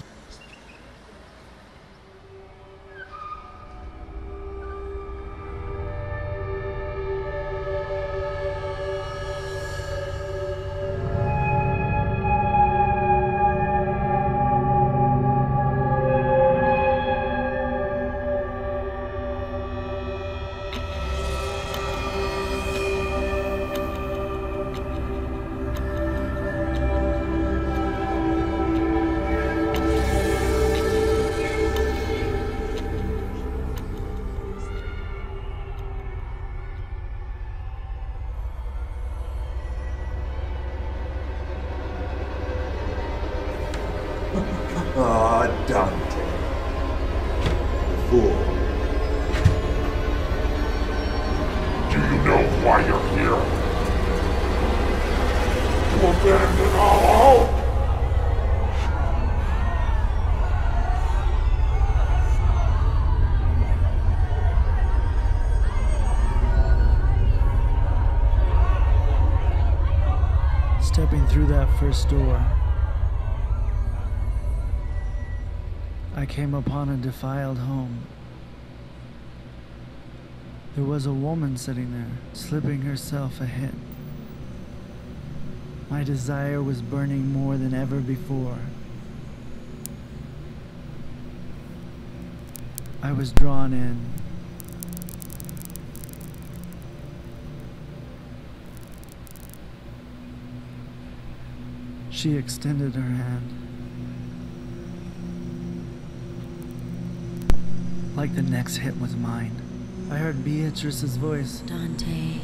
Ah, Dante. Fool. Do you know why you're here? To abandon all hope? Stepping through that first door, I came upon a defiled home. There was a woman sitting there, slipping herself a hit. My desire was burning more than ever before. I was drawn in. She extended her hand. Like the next hit was mine. I heard Beatrice's voice. Dante.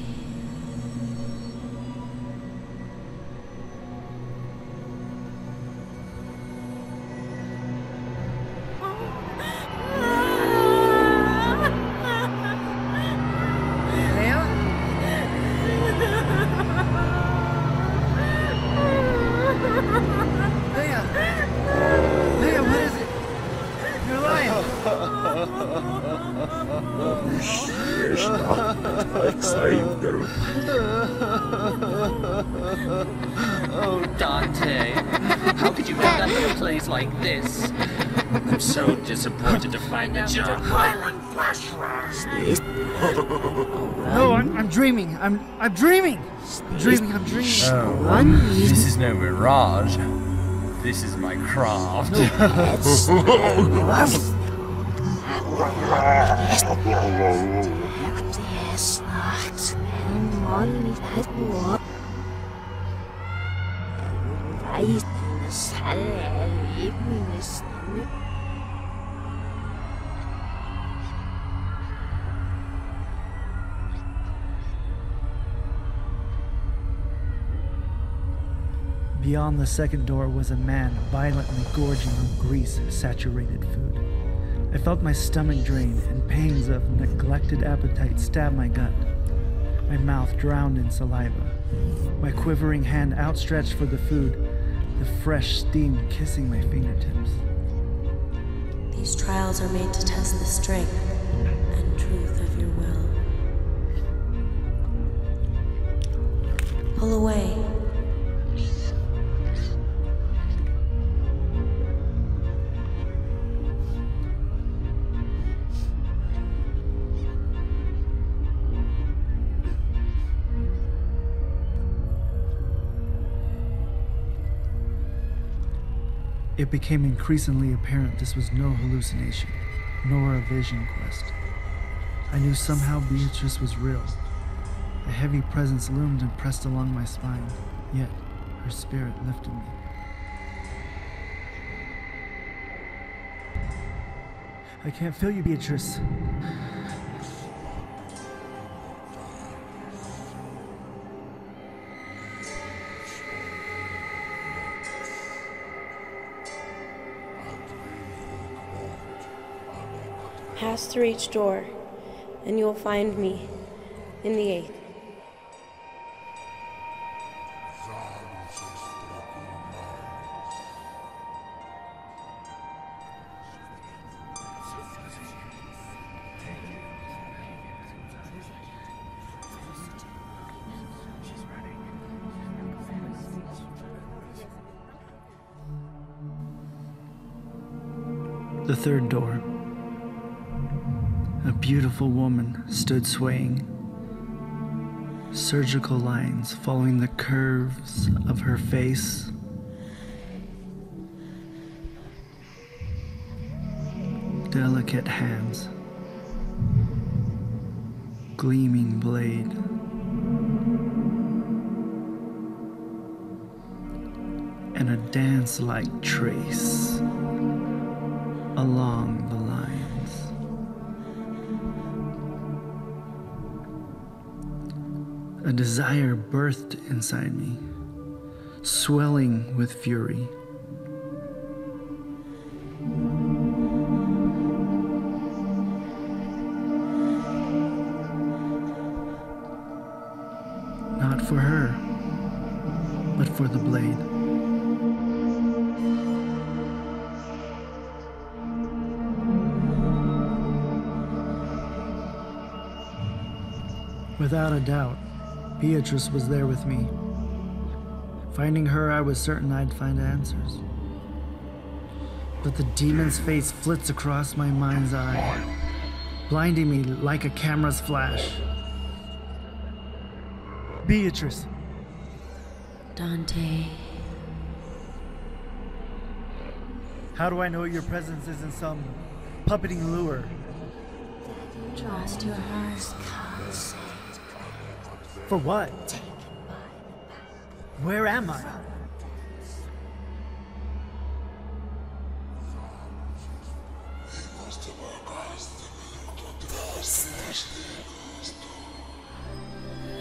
Oh, Dante. How could you end up in a place like this? I'm so disappointed to find that you're violent flashbacks. No, I'm dreaming. I'm dreaming. I'm dreaming. Oh, this is no mirage. This is my craft. Beyond the second door was a man violently gorging on grease-saturated food. I felt my stomach drain and pangs of neglected appetite stab my gut. My mouth drowned in saliva. My quivering hand outstretched for the food, the fresh steam kissing my fingertips. These trials are made to test the strength and truth of your will. Pull away. It became increasingly apparent this was no hallucination, nor a vision quest. I knew somehow Beatrice was real. A heavy presence loomed and pressed along my spine, yet her spirit lifted me. I can't feel you, Beatrice. Pass through each door, and you will find me in the 8th. The third door. A beautiful woman stood swaying, surgical lines following the curves of her face. Delicate hands, gleaming blade. And a dance-like trace along the lines. A desire birthed inside me, swelling with fury. Not for her, but for the blade. Without a doubt, Beatrice was there with me. Finding her, I was certain I'd find answers. but the demon's face flits across my mind's eye, blinding me like a camera's flash. Beatrice. Dante. How do I know your presence isn't some puppeting lure? Trust your heart. For what? Where am I?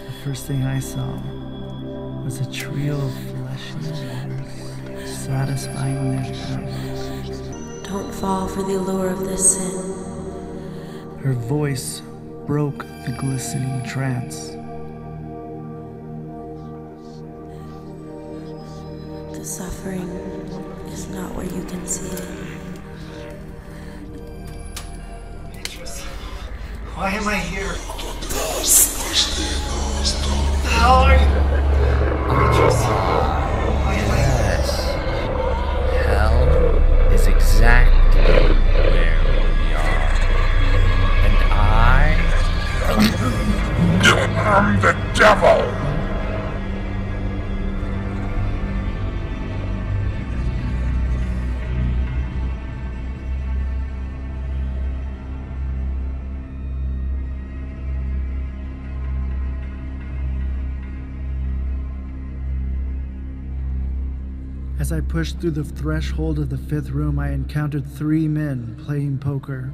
The first thing I saw was a trio of fleshy waters, satisfying their thirst. Don't fall for the allure of this sin. Her voice broke the glistening trance. The suffering is not where you can see it. Why am I here? How are you? Yes. Hell is exactly where we are. And I'm the devil! As I pushed through the threshold of the 5th room, I encountered 3 men playing poker.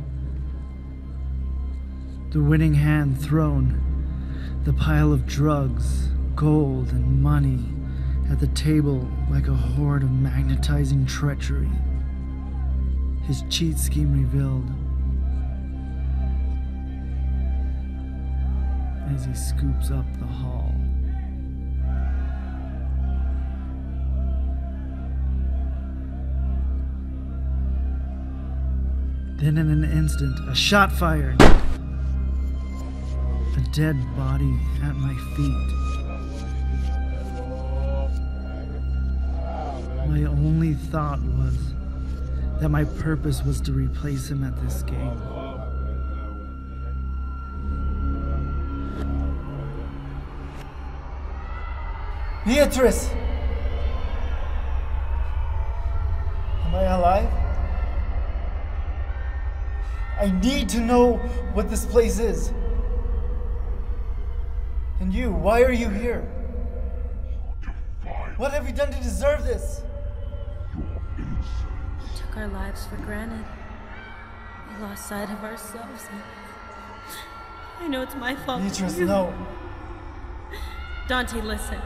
The winning hand thrown, the pile of drugs, gold, and money at the table like a horde of magnetizing treachery. His cheat scheme revealed as he scoops up the hall. Then in an instant, a shot fired. A dead body at my feet. My only thought was that my purpose was to replace him at this game. Beatrice! Am I alive? I need to know what this place is. And you, why are you here? What have we done to deserve this? We took our lives for granted. We lost sight of ourselves. I know it's my fault. Beatrice, no. Dante, listen.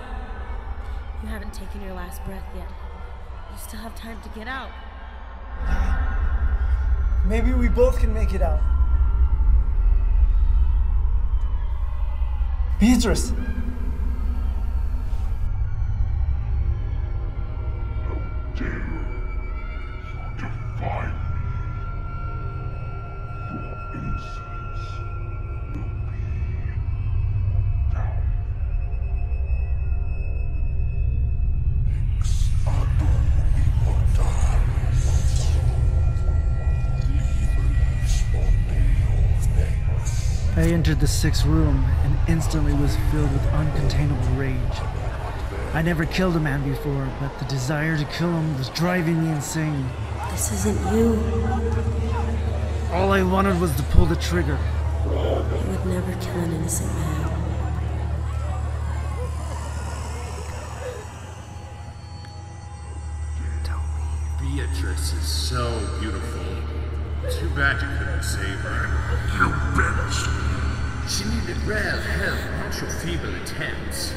You haven't taken your last breath yet. You still have time to get out. Maybe we both can make it out. Beatrice! I entered the 6th room and instantly was filled with uncontainable rage. I never killed a man before, but the desire to kill him was driving me insane. This isn't you. All I wanted was to pull the trigger. You would never kill an innocent man. Beatrice is so beautiful. Too bad you couldn't save her. You bitch! She needed rare help, not your feeble attempts.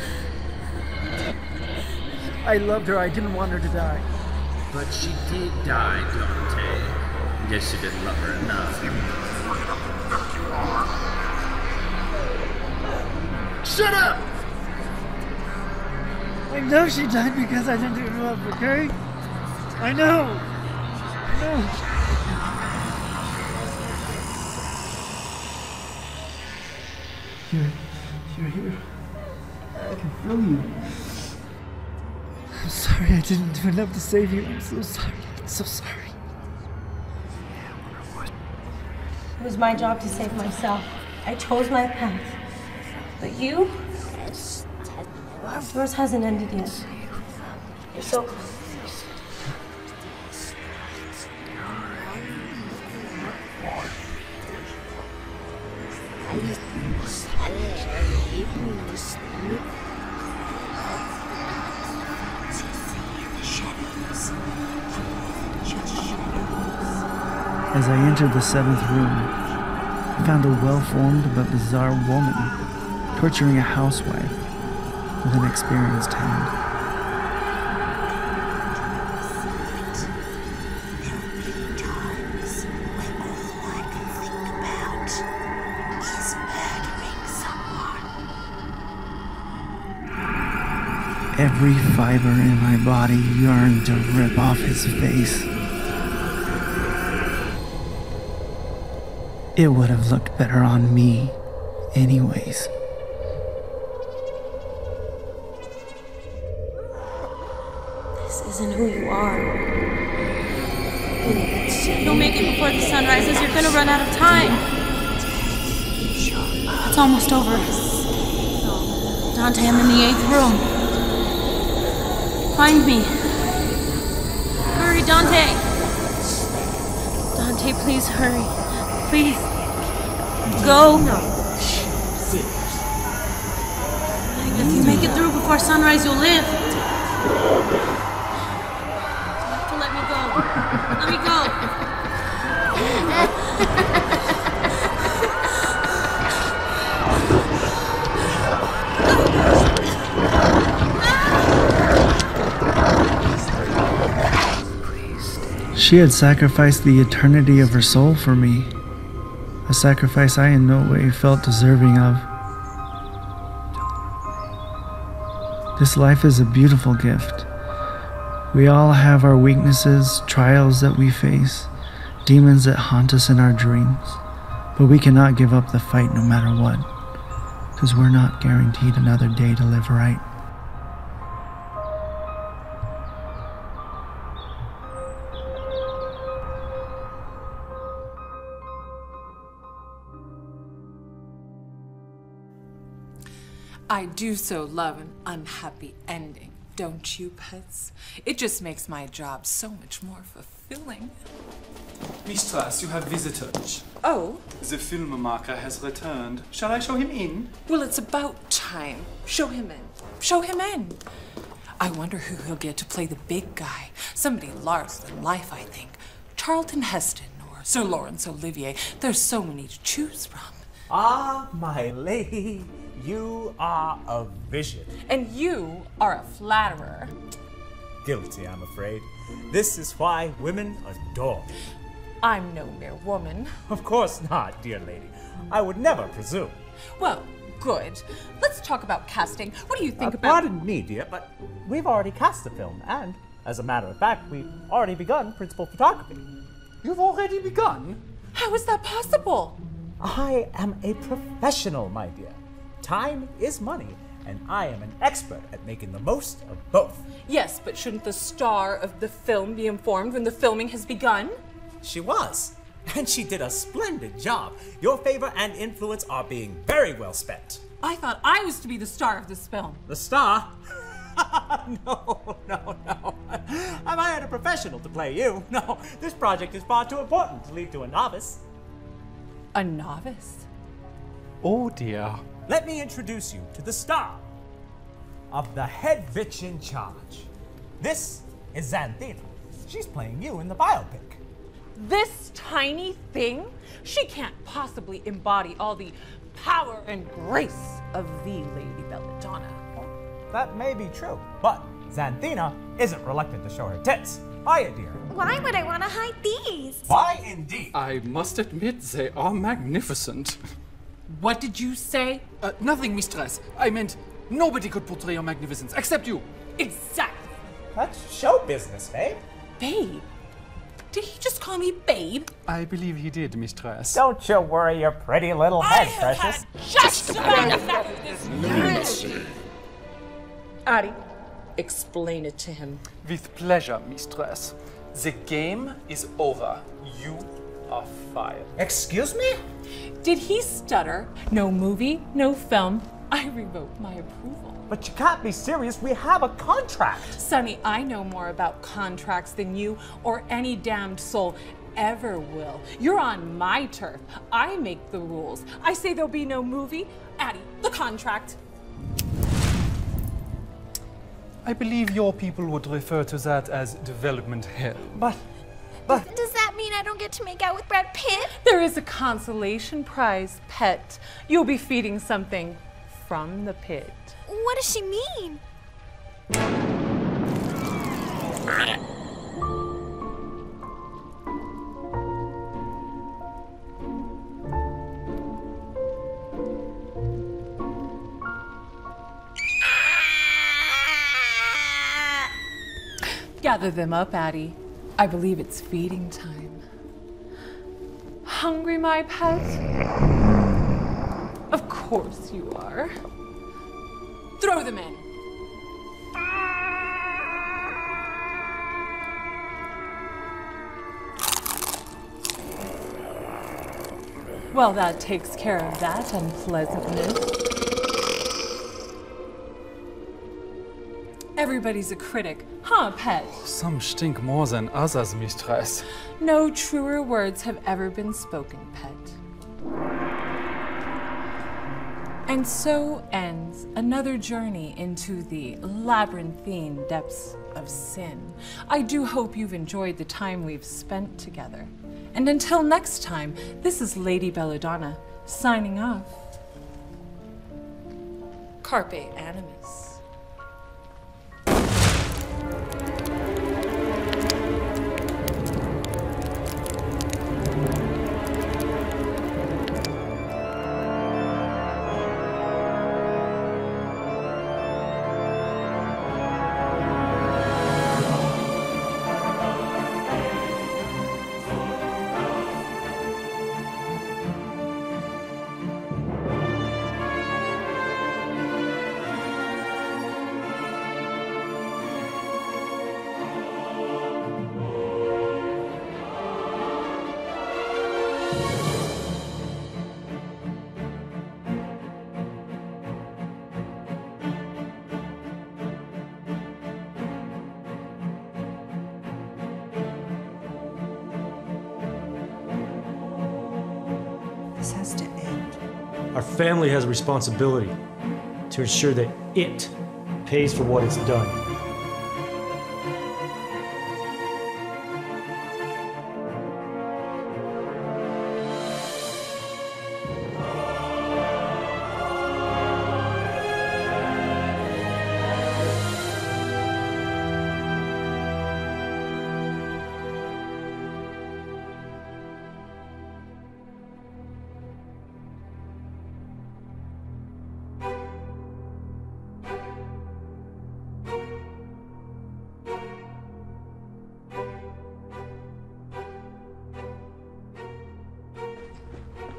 I loved her. I didn't want her to die. But she did die, Dante. Guess you didn't love her enough. Shut up! I know she died because I didn't do enough, okay? I know! I know! You're here. I can feel you. I'm sorry I didn't do enough to save you. I'm so sorry. I'm so sorry. It was my job to save myself. I chose my path. But you? Yours hasn't ended yet. You're so close. As I entered the 7th room, I found a well-formed but bizarre woman torturing a housewife with an experienced hand. Every fiber in my body yearned to rip off his face. It would have looked better on me, anyways. This isn't who you are. You'll make it before the sun rises. You're gonna run out of time. It's almost over. Dante, I'm in the 8th room. Find me. Hurry, Dante. Dante, please hurry. Please. Go. If you make it through before sunrise, you'll live. You have to let me go. Let me go. She had sacrificed the eternity of her soul for me, a sacrifice I in no way felt deserving of. This life is a beautiful gift. We all have our weaknesses, trials that we face, demons that haunt us in our dreams, but we cannot give up the fight no matter what, because we're not guaranteed another day to live right. I do so love an unhappy ending, don't you, pets? It just makes my job so much more fulfilling. Mistress, you have visitors. Oh? The filmmaker has returned. Shall I show him in? Well, it's about time. Show him in. Show him in. I wonder who he'll get to play the big guy. Somebody larger than life, I think. Charlton Heston or Sir Laurence Olivier. There's so many to choose from. Ah, my lady, you are a vision. And you are a flatterer. Guilty, I'm afraid. This is why women adore me. I'm no mere woman. Of course not, dear lady. I would never presume. Well, good. Let's talk about casting. What do you think about... Pardon me, dear, but we've already cast the film, and, as a matter of fact, we've already begun principal photography. You've already begun? How is that possible? I am a professional, my dear. Time is money, and I am an expert at making the most of both. Yes, but shouldn't the star of the film be informed when the filming has begun? She was, and she did a splendid job. Your favor and influence are being very well spent. I thought I was to be the star of this film. The star? No. I've hired a professional to play you. No, this project is far too important to leave to a novice. A novice? Oh dear. Let me introduce you to the star of the head bitch in charge. This is Xanthina. She's playing you in the biopic. This tiny thing? She can't possibly embody all the power and grace of the Lady Belladonna. That may be true, but Xanthina isn't reluctant to show her tits. Are you, dear? Why would I want to hide these? Why indeed? I must admit they are magnificent. What did you say? Nothing, mistress. I meant nobody could portray your magnificence except you. Exactly. That's show business, babe. Babe? Did he just call me babe? I believe he did, mistress. Don't you worry your pretty little head, precious. Just about enough of this lunacy. Ari, explain it to him. With pleasure, mistress. The game is over. You are fired. Excuse me? Did he stutter? No movie, no film. I revoke my approval. But you can't be serious. We have a contract. Sonny, I know more about contracts than you or any damned soul ever will. You're on my turf. I make the rules. I say there'll be no movie. Addie, the contract. I believe your people would refer to that as development hell. But Does that mean I don't get to make out with Brad Pitt? There is a consolation prize, pet. You'll be feeding something from the pit. What does she mean? Gather them up, Addie. I believe it's feeding time. Hungry, my pet? Of course you are. Throw them in. Well, that takes care of that unpleasantness. Everybody's a critic, huh, pet? Some stink more than others, mistress. No truer words have ever been spoken, pet. And so ends another journey into the labyrinthine depths of sin. I do hope you've enjoyed the time we've spent together. And until next time, this is Lady Belladonna, signing off. Carpe Animus. This has to end. Our family has a responsibility to ensure that it pays for what it's done.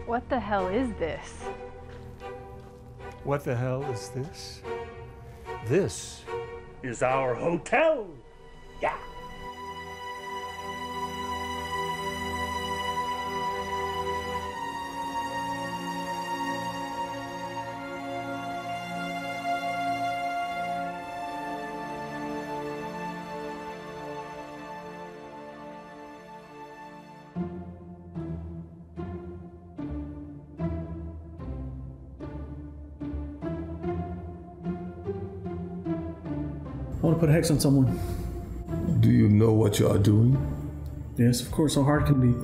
What the hell is this? What the hell is this? This is our hotel. Yeah. I want to put a hex on someone. Do you know what you are doing? Yes, of course, how hard can be.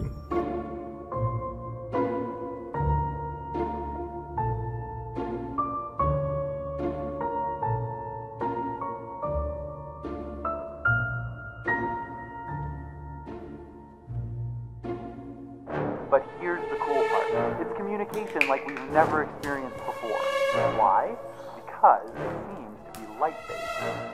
But here's the cool part. It's communication like we've never experienced before. Why? Because it seems to be light-based.